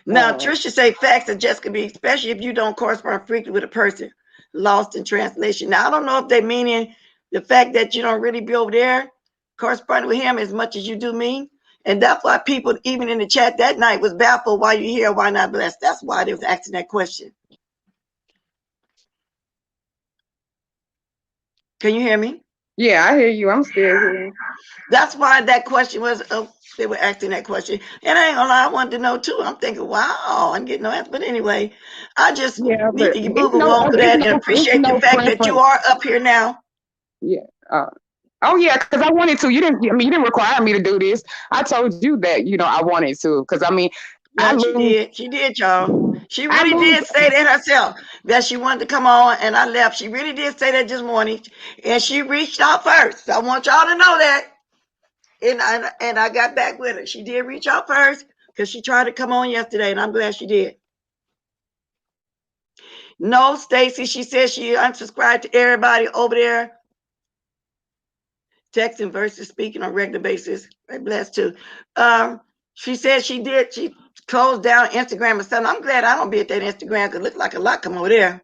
Now, Trisha say facts that just could be, especially if you don't correspond frequently with a person, lost in translation. Now, I don't know if they meaning the fact that you don't really be over there corresponding with him as much as you do me. And that's why people, even in the chat that night, was baffled why you here, why not blessed. That's why they was asking that question. Can you hear me? Yeah, I hear you. I'm still here. That's why that question was, they were asking that question. And I ain't gonna lie, I wanted to know too. I'm thinking, wow, I'm getting no answer. But anyway, I just need to move along with that and appreciate the fact that you are up here now. Yeah. Oh yeah, because I wanted to. You didn't require me to do this. I told you that, you know, I wanted to. Because I mean, Yeah, she did, y'all. She really did say that herself, that she wanted to come on, and I left. She really did say that this morning, and she reached out first. I want y'all to know that. And I got back with her. She did reach out first because she tried to come on yesterday, and I'm glad she did. No, Stacy, she said she unsubscribed to everybody over there, texting versus speaking on a regular basis. I'm blessed too. She said she closed down Instagram or something. I'm glad I don't be at that Instagram, because it looked like a lot come over there.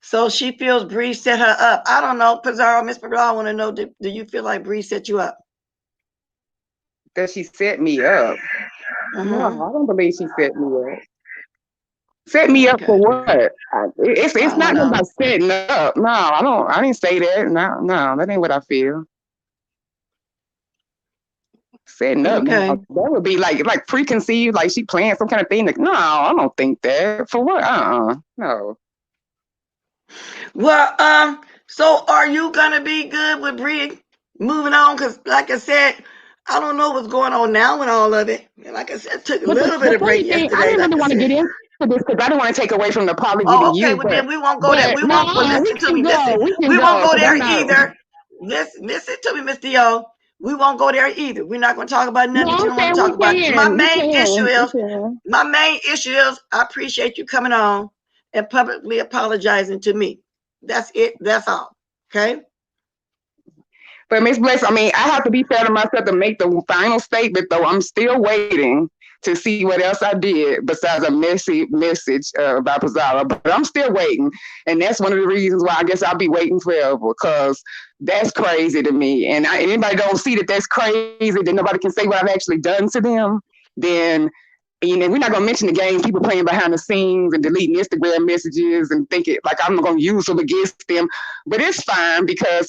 So she feels Bree set her up. I don't know, Pizarro, Miss Pizarro, I want to know, do you feel like Bree set you up? that she set me up. No, I don't believe she set me up. Set me up for what? It's not about setting up. No, I didn't say that. No, that ain't what I feel. Setting up, Okay. that would be like preconceived, like she planned some kind of thing. Like, no, I don't think that. For what? No. Well, so are you gonna be good with Bree moving on? Because, like I said, I don't know what's going on now with all of it. Like I said, took a little bit of break yesterday. I didn't really want to get into this because I don't want to take away from the apology to okay. you. Well, then we won't go there. We won't. Well, listen to me. Listen, we won't go there either. Listen to me, Miss Dio. We won't go there either. We're not going to talk about nothing that you don't want to talk about. My main issue is I appreciate you coming on and publicly apologizing to me. That's it. That's all. Okay. But Miss Bliss, I mean, I have to be fair to myself to make the final statement, though. I'm still waiting to see what else I did besides a message about Pizarro. But I'm still waiting. And that's one of the reasons why I guess I'll be waiting forever, because that's crazy to me. And anybody don't see that that's crazy, that nobody can say what I've actually done to them, then, you know, we're not going to mention the games people playing behind the scenes and deleting Instagram messages and thinking like I'm going to use them against them. But it's fine because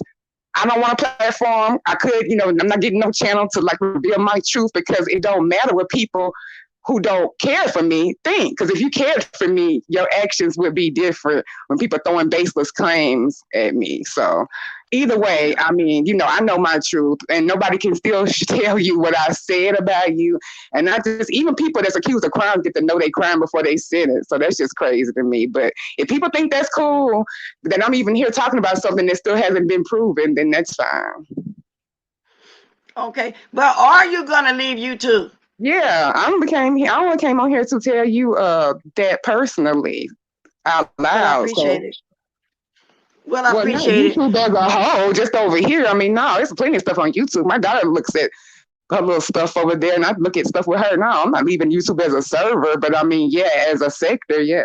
I don't want a platform. I could, you know, I'm not getting no channel to like reveal my truth because it don't matter what people who don't care for me think. Because if you cared for me, your actions would be different when people throwing baseless claims at me. So either way, I mean, you know, I know my truth and nobody can still tell you what I said about you. And not just, even people that's accused of crime get to know they crime before they said it. So that's just crazy to me. But if people think that's cool, then I'm even here talking about something that still hasn't been proven, then that's fine. Okay. But are you going to leave YouTube? Yeah, I only came on here to tell you that personally out loud. Well, I appreciate it. Well, I appreciate it. YouTube as a whole, just over here. I mean, no, there's plenty of stuff on YouTube. My daughter looks at her little stuff over there, and I look at stuff with her. No, I'm not leaving YouTube as a server, but I mean, yeah, as a sector, yeah.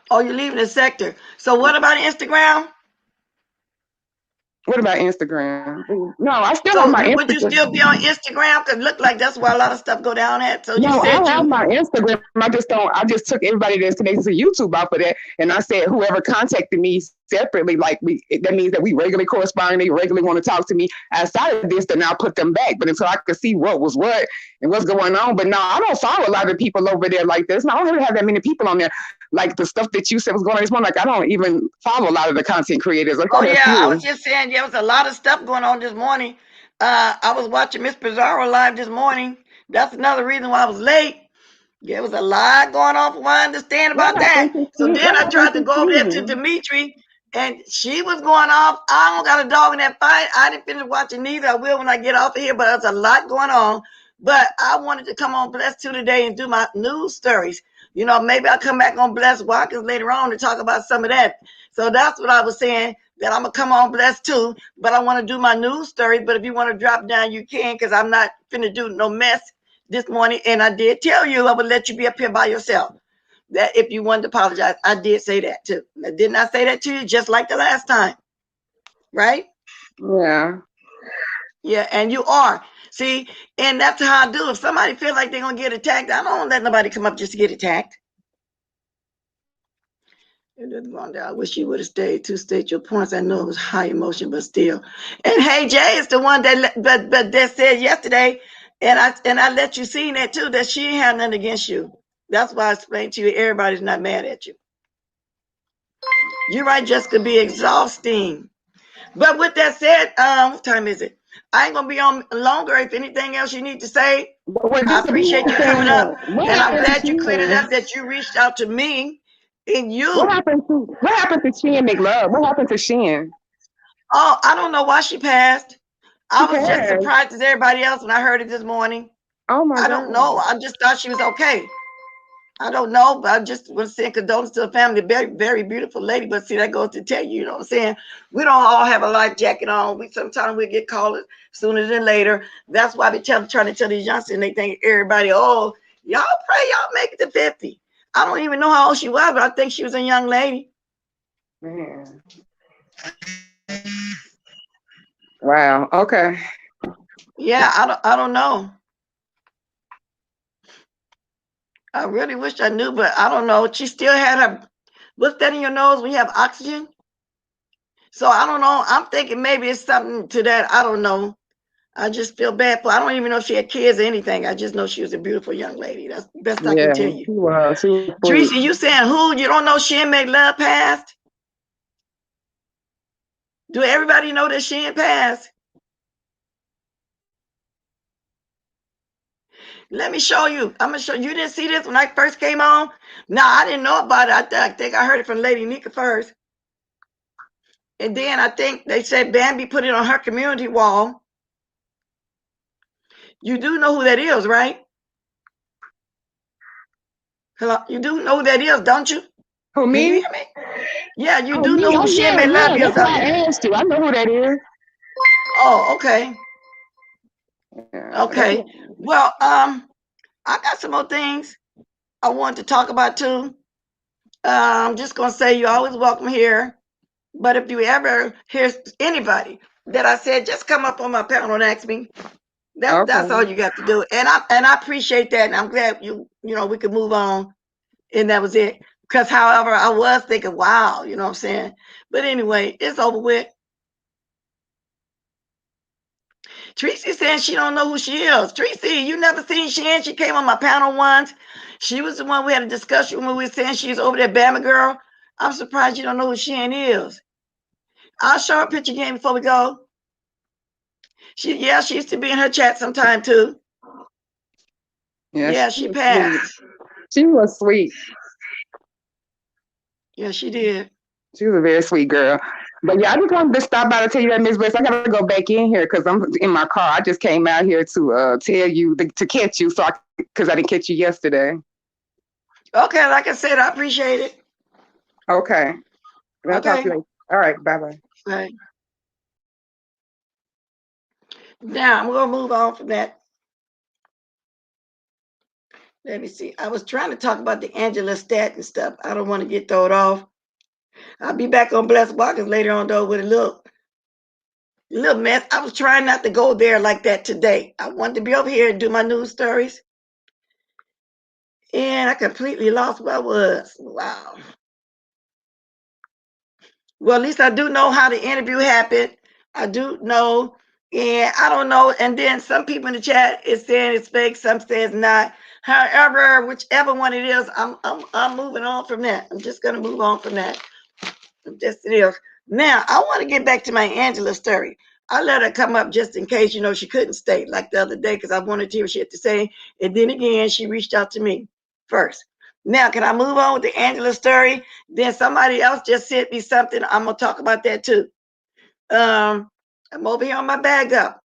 Oh, you're leaving the sector. So what about Instagram? What about Instagram? No, I still have my Instagram. Would you still be on Instagram? Because it looked like that's where a lot of stuff go down at. So no, I have my Instagram. I just took everybody that's connected to YouTube off of that. And I said, whoever contacted me separately, that means that we regularly correspond, they regularly want to talk to me outside of this, then I'll put them back. But until I could see what was what and what's going on. But no, I don't follow a lot of people over there like this. No, I don't really have that many people on there. Like the stuff that you said was going on this morning, like I don't even follow a lot of the content creators. I was just saying, there was a lot of stuff going on this morning. I was watching Miss Pizarro live this morning. That's another reason why I was late. There was a lot going on from what I understand about that. So then I tried to go over there to Dimitri, and she was going off. I don't got a dog in that fight. I didn't finish watching neither. I will when I get off of here, but there's a lot going on. But I wanted to come on Blessed 2 today and do my news stories. You know, maybe I'll come back on Blessed Walkers later on to talk about some of that. So that's what I was saying, that I'm going to come on Blessed 2, but I want to do my news stories. But if you want to drop down, you can, because I'm not finna do no mess this morning. And I did tell you I would let you be up here by yourself. That if you wanted to apologize, I did say that too. I did not say that to you just like the last time. Right? Yeah. Yeah, and you are. See, and that's how I do. If somebody feel like they're going to get attacked, I don't let nobody come up just to get attacked. I wish you would have stayed to state your points. I know it was high emotion, but still. And hey, Jay is the one that said yesterday, and I let you see that too, that she had nothing against you. That's why I explained to you, everybody's not mad at you. You're right, Jessica, be exhausting. But with that said, what time is it? I ain't gonna be on longer. If anything else you need to say, I appreciate you coming up, and I'm glad you cleared it up that you reached out to me. And you. What happened to Shin McLove? What happened to Shin? Oh, I don't know why she passed. I was just surprised as everybody else when I heard it this morning. Oh my God. I don't know. I just thought she was okay. I don't know, but I just was saying condolences to the family. Very, very beautiful lady. But see, that goes to tell you, you know what I'm saying? We don't all have a life jacket on. Sometimes we get called sooner than later. That's why I be trying to tell these youngsters, and they think everybody, oh, y'all pray y'all make it to 50. I don't even know how old she was, but I think she was a young lady. Wow. Okay. Yeah, I don't know. I really wish I knew, but I don't know. She still had her. What's that in your nose when you have oxygen? So I don't know. I'm thinking maybe it's something to that. I don't know. I just feel bad for. I don't even know if she had kids or anything. I just know she was a beautiful young lady. That's the best I can tell you. She was sweet. Teresa, you saying who? You don't know she and McLove passed? Do everybody know that she and passed? Let me show you. I'm gonna show you. You didn't see this when I first came on? No, I didn't know about it. I think I heard it from Lady Nika first. And then I think they said Bambi put it on her community wall. You do know who that is, right? Hello, you do know who that is, don't you? Who, me? Can you hear me? Yeah, you Oh, do me? know who Oh, she yeah, and McLove yeah. is That's why out there. I asked you. I know who that is. Oh, okay. Yeah, Okay. Well, I got some more things I want to talk about too. I'm just gonna say you're always welcome here. But if you ever hear anybody that I said, just come up on my panel and ask me. That's all you got to do. And I appreciate that. And I'm glad you know we could move on. And that was it. Because however, I was thinking, wow, you know what I'm saying? But anyway, it's over with. Tracy saying she don't know who she is. Tracy, you never seen Shan? She came on my panel once. She was the one we had a discussion when we were saying she's over there, Bama girl. I'm surprised you don't know who Shan is. I'll show her a picture again before we go. She used to be in her chat sometime too. Yeah, she passed. Sweet. She was sweet. Yeah, she did. She was a very sweet girl. But yeah, I just wanted to stop by to tell you that, Miss Bliss. I gotta go back in here because I'm in my car. I just came out here to tell you to catch you, because I didn't catch you yesterday. Okay, like I said, I appreciate it. Okay. I'll talk to you Okay. later. All right. Bye. Right. Now I'm gonna move on from that. Let me see. I was trying to talk about the Angela Stanton stuff. I don't want to get thrown off. I'll be back on Blessed Walkers later on though with a little mess. I was trying not to go there like that today. I wanted to be over here and do my news stories. And I completely lost where I was. Wow. Well, at least I do know how the interview happened. I do know, and I don't know. And then some people in the chat is saying it's fake, some say it's not. However, whichever one it is, I'm moving on from that. I'm just gonna move on from that. Just it is. Now I want to get back to my Angela story. I let her come up just in case, you know, she couldn't stay like the other day because I wanted to hear what she had to say. And then again, she reached out to me first. Now, can I move on with the Angela story? Then somebody else just sent me something. I'm gonna talk about that too. I'm over here on my bag up.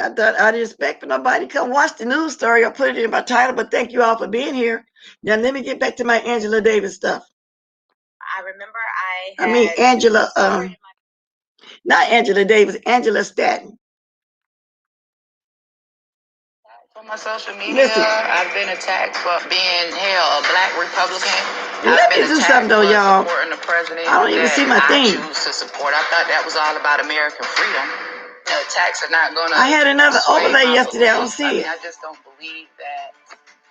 I thought I didn't expect for nobody to come watch the news story or put it in my title, but thank you all for being here. Now let me get back to my Angela Davis stuff. I remember Angela, not Angela Davis, Angela Stanton. on my social media, I've been attacked for being a black Republican. Let me do something though, y'all. Supporting the president. I don't even see my thing. I choose to support. I thought that was all about American freedom. The attacks are not gonna. I had another overlay yesterday. I don't see it. I just don't believe that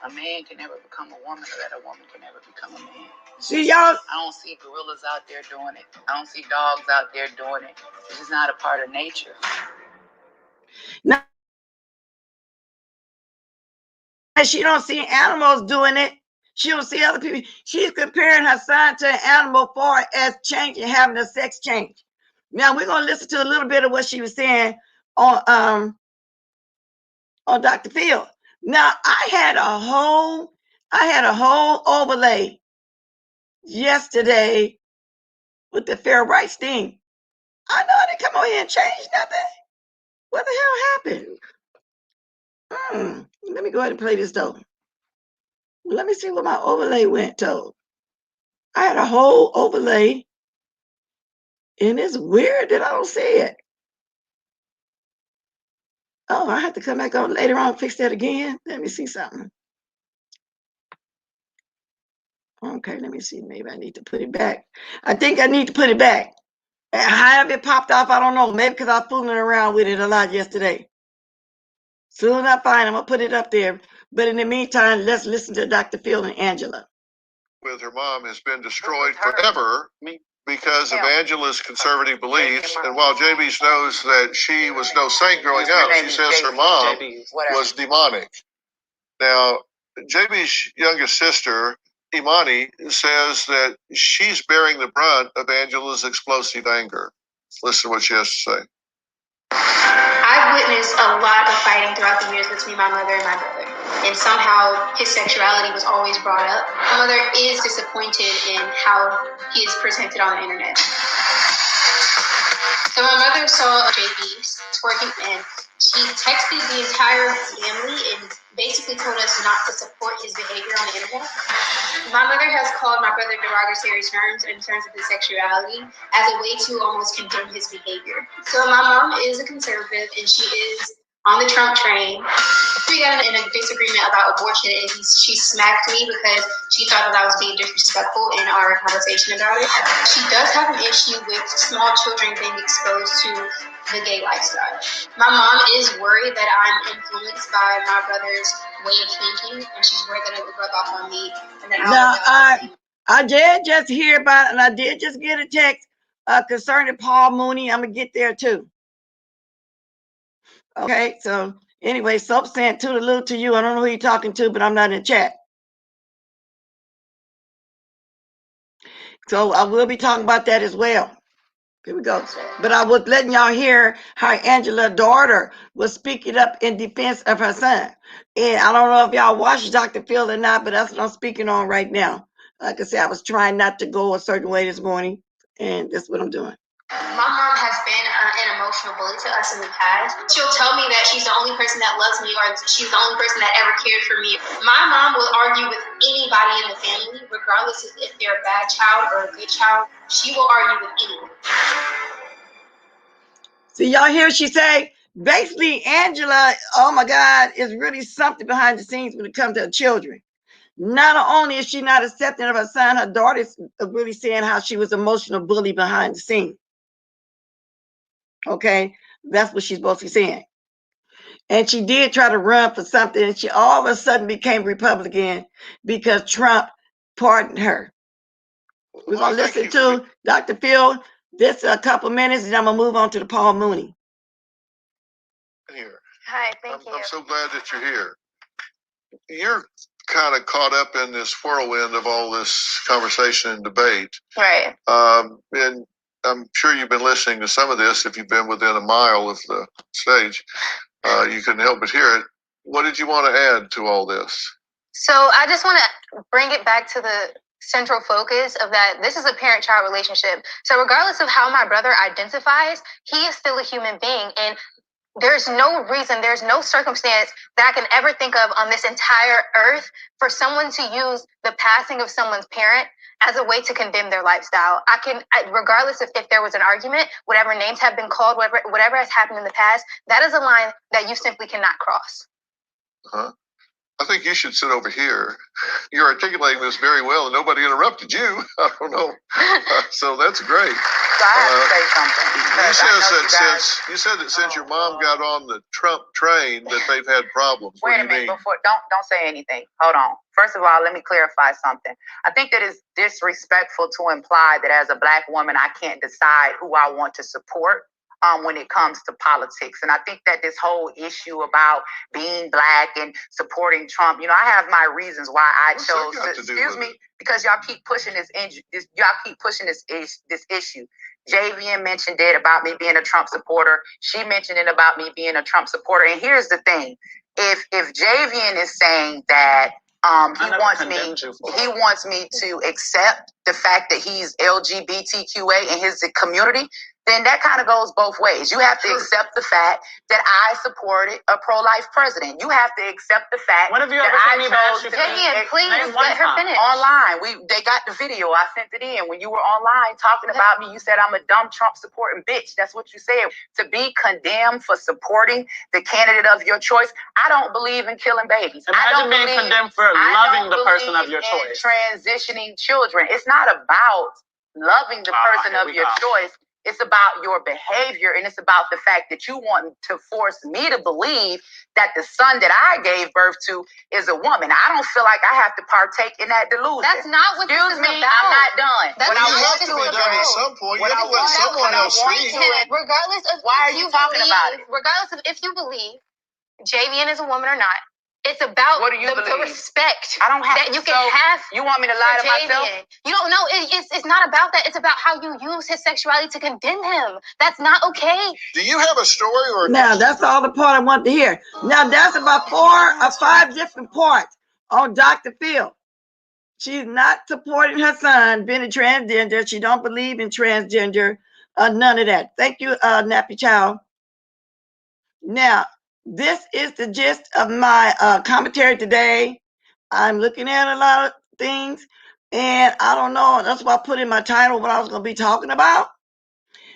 a man can never become a woman, or that a woman can never become a man. See y'all. I don't see gorillas out there doing it. I don't see dogs out there doing it. It's just not a part of nature. No. She don't see animals doing it. She don't see other people. She's comparing her son to an animal for as changing, having a sex change. Now we're gonna listen to a little bit of what she was saying on Dr. Phil. Now I had a whole overlay yesterday with the fair rights thing. I know I didn't come over here and change nothing. What the hell happened? Let me go ahead and play this though. Let me see where my overlay went to. I had a whole overlay, and it's weird that I don't see it. Oh, I have to come back on later on and fix that again. Let me see something. Okay, let me see. Maybe I need to put it back. I think I need to put it back. However it popped off, I don't know. Maybe because I was fooling around with it a lot yesterday. Soon I find, I'm going to put it up there. But in the meantime, let's listen to Dr. Phil and Angela. With her mom has been destroyed forever because of Angela's conservative beliefs. And while JB knows that she was no saint growing up, she says her mom was demonic. Now, JB's youngest sister, Imani, says that she's bearing the brunt of Angela's explosive anger. Listen to what she has to say. I've witnessed a lot of fighting throughout the years between my mother and my brother. And somehow his sexuality was always brought up. My mother is disappointed in how he is presented on the internet. So my mother saw JB twerking and she texted the entire family and basically told us not to support his behavior on the internet. My mother has called my brother derogatory terms in terms of his sexuality as a way to almost condemn his behavior. So my mom is a conservative and she is on the Trump train. We got in a disagreement about abortion and she smacked me because she thought that I was being disrespectful in our conversation about it. She does have an issue with small children being exposed to the gay lifestyle. My mom is worried that I'm influenced by my brother's way of thinking and she's worried that it would rub off on me. And then I did just hear about it and I did just get a text concerning Paul Mooney. I'm going to get there too. Okay, so anyway, Soap saying toodaloo to you. I don't know who you're talking to, but I'm not in chat. So I will be talking about that as well. Here we go. But I was letting y'all hear how Angela's daughter was speaking up in defense of her son. And I don't know if y'all watched Dr. Phil or not, but that's what I'm speaking on right now. Like I said, I was trying not to go a certain way this morning, and that's what I'm doing. My mom has been an emotional bully to us in the past. She'll tell me that she's the only person that loves me or she's the only person that ever cared for me. My mom will argue with anybody in the family, regardless of if they're a bad child or a good child. She will argue with anyone. See, y'all hear she say, basically, Angela, oh my God, is really something behind the scenes when it comes to her children. Not only is she not accepting of her son, her daughter's really saying how she was emotional bully behind the scenes. Okay, that's what she's supposed to be saying. And she did try to run for something, and she all of a sudden became Republican because Trump pardoned her. We're going to listen to Dr. Phil this a couple minutes, and I'm going to move on to the Paul Mooney. Here. Hi, thank you. I'm so glad that you're here. You're kind of caught up in this whirlwind of all this conversation and debate. Right. And I'm sure you've been listening to some of this. If you've been within a mile of the stage, you couldn't help but hear it. What did you want to add to all this? So I just want to bring it back to the central focus of that this is a parent-child relationship. So regardless of how my brother identifies, he is still a human being. And there's no reason, there's no circumstance that I can ever think of on this entire earth for someone to use the passing of someone's parent as a way to condemn their lifestyle. Regardless if there was an argument, whatever names have been called, whatever has happened in the past, that is a line that you simply cannot cross. I think you should sit over here. You're articulating this very well, and nobody interrupted you. I don't know. So that's great. So I have to say something. You said that since your mom got on the Trump train that they've had problems. Wait a minute, before don't say anything. Hold on. First of all, let me clarify something. I think that it's disrespectful to imply that as a Black woman, I can't decide who I want to support when it comes to politics. And I think that this whole issue about being Black and supporting Trump, I have my reasons why I chose to, because y'all keep pushing this issue. JVN mentioned it about me being a Trump supporter. She mentioned it about me being a Trump supporter. And here's the thing. If JVN is saying that he wants me to accept the fact that he's LGBTQA in his community, then that kind of goes both ways. You have to accept the fact that I supported a pro-life president. You have to accept the fact that I chose please let her finish. Online. They got the video. I sent it in. When you were online talking about me, you said I'm a dumb Trump supporting bitch. That's what you said. To be condemned for supporting the candidate of your choice, I don't believe in killing babies. Imagine being condemned for loving the person of your choice. Transitioning children. It's not about loving the person of your choice. It's about your behavior, and it's about the fact that you want to force me to believe that the son that I gave birth to is a woman. I don't feel like I have to partake in that delusion. That's not what Excuse this is me, about. I'm not done. That's But you have to be done at some point. You have to let someone else speak. Regardless of why are you talking about it? Regardless of if you believe Javian is a woman or not, it's about the respect I don't have that you can have. You want me to lie to myself? You don't know. It's not about that. It's about how you use his sexuality to condemn him. That's not okay. Do you have a story or? Now that's all the part I want to hear. Now that's about 4 or 5 different parts on Dr. Phil. She's not supporting her son being a transgender. She don't believe in transgender. None of that. Thank you, Nappy Child. Now, this is the gist of my commentary today. I'm looking at a lot of things, and I don't know. That's why I put in my title what I was going to be talking about.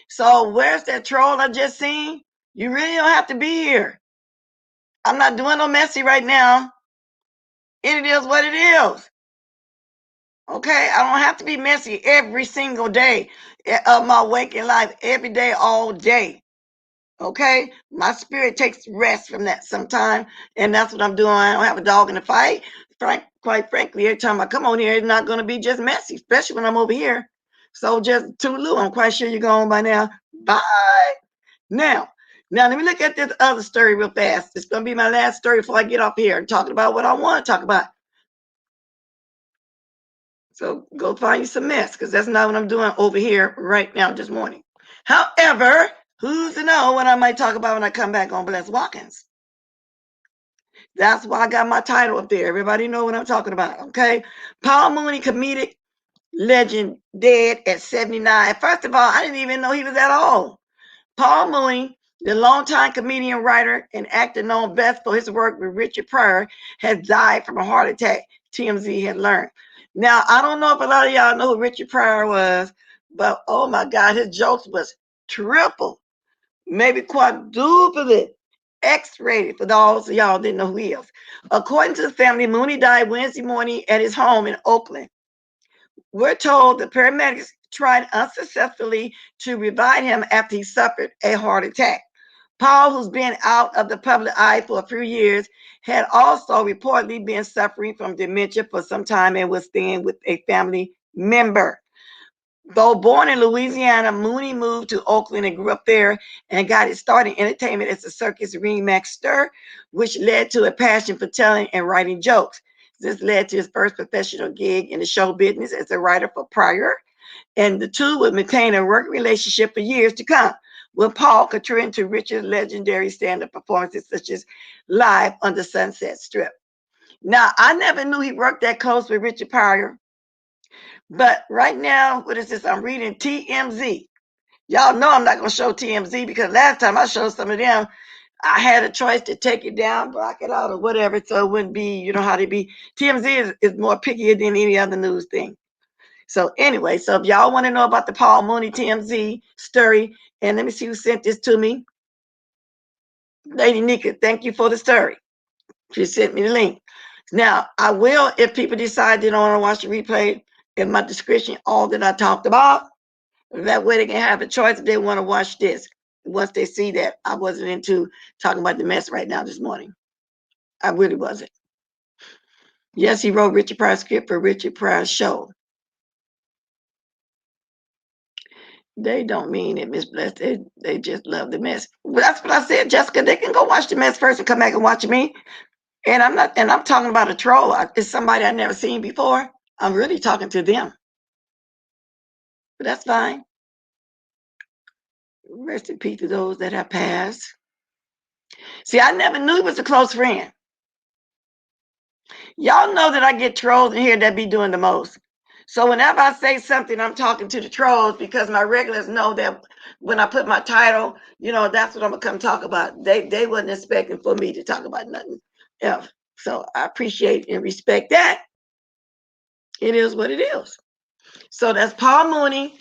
So where's that troll I just seen? You really don't have to be here. I'm not doing no messy right now. It is what it is. Okay, I don't have to be messy every single day of my waking life, every day, all day. Okay, my spirit takes rest from that sometime, and that's what I'm doing. I don't have a dog in the fight. Quite frankly, every time I come on here, it's not going to be just messy, especially when I'm over here. So just toodaloo. I'm quite sure you're going by now. Bye. Now, let me look at this other story real fast. It's going to be my last story before I get off here and talking about what I want to talk about. So go find you some mess, because that's not what I'm doing over here right now this morning. However, who's to know what I might talk about when I come back on Blessed Walk-ins? That's why I got my title up there. Everybody know what I'm talking about, okay? Paul Mooney, comedic legend, dead at 79. First of all, I didn't even know he was that old. Paul Mooney, the longtime comedian, writer, and actor known best for his work with Richard Pryor, has died from a heart attack, TMZ had learned. Now, I don't know if a lot of y'all know who Richard Pryor was, but oh my God, his jokes was triple, maybe quadruple X-rated for those of y'all didn't know who he is. According to the family, Mooney died Wednesday morning at his home in Oakland. We're told the paramedics tried unsuccessfully to revive him after he suffered a heart attack. Paul, who's been out of the public eye for a few years, had also reportedly been suffering from dementia for some time and was staying with a family member. Though born in Louisiana, Mooney moved to Oakland and grew up there and got his start in entertainment as a circus ringmaster, which led to a passion for telling and writing jokes. This led to his first professional gig in the show business as a writer for Pryor, and the two would maintain a working relationship for years to come, when Paul contributed to Richard's legendary stand-up performances such as Live on the Sunset Strip. Now, I never knew he worked that close with Richard Pryor, but right now, what is this? I'm reading TMZ. Y'all know I'm not going to show TMZ because last time I showed some of them, I had a choice to take it down, block it out, or whatever, so it wouldn't be, you know how they be. TMZ is more pickier than any other news thing. So anyway, so if y'all want to know about the Paul Mooney TMZ story, and let me see who sent this to me. Lady Nika, thank you for the story. She sent me the link. Now, I will, if people decide they don't want to watch the replay, in my description, all that I talked about. That way they can have a choice if they want to watch this. Once they see that I wasn't into talking about the mess right now this morning. I really wasn't. Yes, he wrote Richard Pryor's script for Richard Pryor's show. They don't mean it, Miss Blessed. They just love the mess. But that's what I said, Jessica. They can go watch the mess first and come back and watch me. And I'm talking about a troll. It's somebody I've never seen before. I'm really talking to them. But that's fine. Rest in peace to those that have passed. See, I never knew he was a close friend. Y'all know that I get trolls in here that be doing the most. So whenever I say something, I'm talking to the trolls because my regulars know that when I put my title, you know, that's what I'm going to come talk about. They wasn't expecting for me to talk about nothing else. So I appreciate and respect that. It is what it is. So that's Paul Mooney.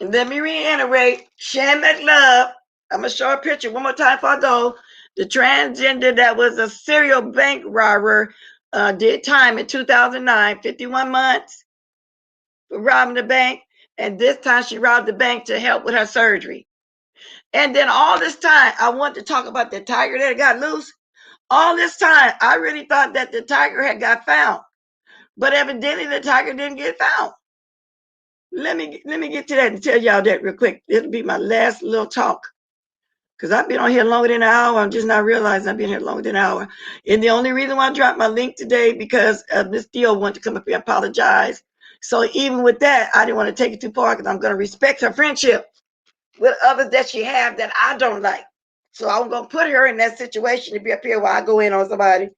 And let me reiterate, Shan McLove. I'm going to show a picture one more time before I go. The transgender that was a serial bank robber did time in 2009, 51 months for robbing the bank. And this time she robbed the bank to help with her surgery. And then all this time, I want to talk about the tiger that got loose. All this time, I really thought that the tiger had got found. But evidently the tiger didn't get found. Let me get to that and tell y'all that real quick. It'll be my last little talk. Because I've been on here longer than an hour. I'm just not realizing I've been here longer than an hour. And the only reason why I dropped my link today because Miss Theo wanted to come up here and apologize. So even with that, I didn't want to take it too far because I'm going to respect her friendship with others that she have that I don't like. So I'm going to put her in that situation to be up here while I go in on somebody.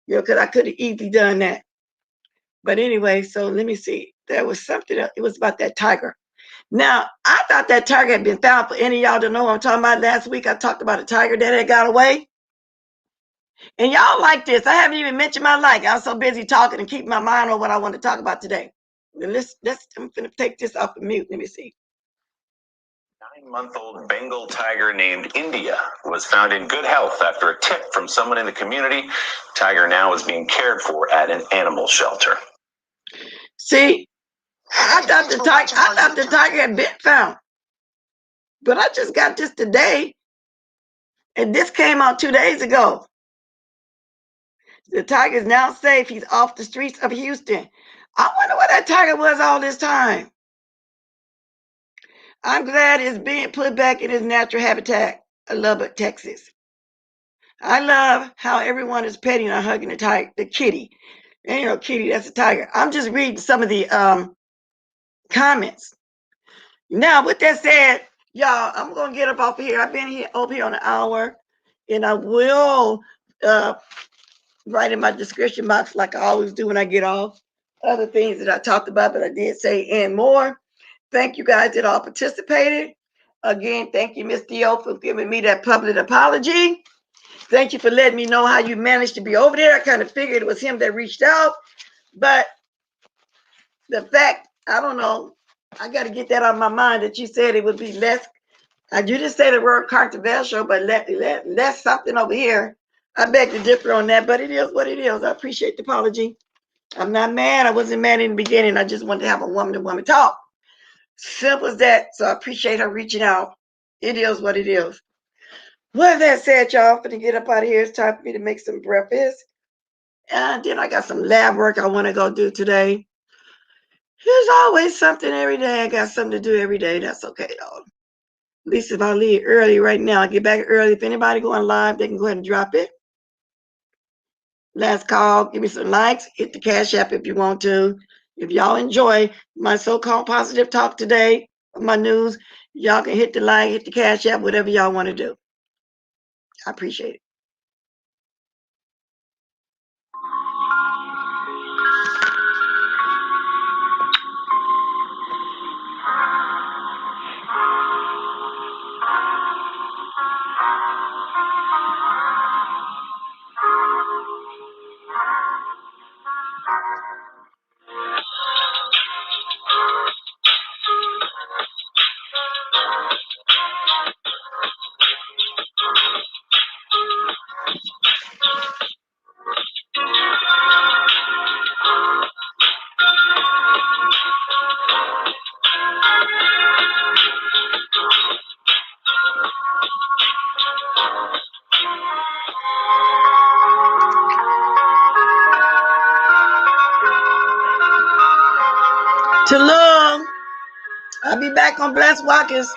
You know, because I could have easily done that. But anyway, so let me see. There was something else. It was about that tiger. Now, I thought that tiger had been found. For any of y'all to know what I'm talking about, last week I talked about a tiger that had got away. And y'all like this. I haven't even mentioned my like. I was so busy talking and keeping my mind on what I want to talk about today. And I'm going to take this off of mute. Let me see. 9-month-old Bengal tiger named India was found in good health after a tip from someone in the community. Tiger now is being cared for at an animal shelter. See, I thought the tiger had been found. But I just got this today. And this came out 2 days ago. The tiger is now safe. He's off the streets of Houston. I wonder where that tiger was all this time. I'm glad it's being put back in his natural habitat, Lubbock, Texas. I love how everyone is petting and hugging the tiger, the kitty. And you know, kitty, that's a tiger. I'm just reading some of the comments. Now, with that said, y'all, I'm going to get up off of here. I've been here over here on an hour, and I will write in my description box like I always do when I get off. Other things that I talked about, but I did say and more. Thank you guys that all participated. Again, thank you, Miss Theo, for giving me that public apology. Thank you for letting me know how you managed to be over there. I kind of figured it was him that reached out, but the fact, I don't know, I got to get that out of my mind that you said it would be less. You didn't say the word controversial, but less something over here. I beg to differ on that, but it is what it is. I appreciate the apology. I'm not mad. I wasn't mad in the beginning. I just wanted to have a woman-to-woman talk. Simple as that. So I appreciate her reaching out. It is what it is. With that said, y'all, I'm going to get up out of here. It's time for me to make some breakfast. And then I got some lab work I want to go do today. There's always something every day. I got something to do every day. That's okay, though. At least if I leave early right now, I get back early. If anybody going live, they can go ahead and drop it. Last call. Give me some likes. Hit the Cash App if you want to. If y'all enjoy my so-called positive talk today, my news, y'all can hit the like, hit the Cash App, whatever y'all want to do. I appreciate it. Shalom. I'll be back on Blessed Walkers.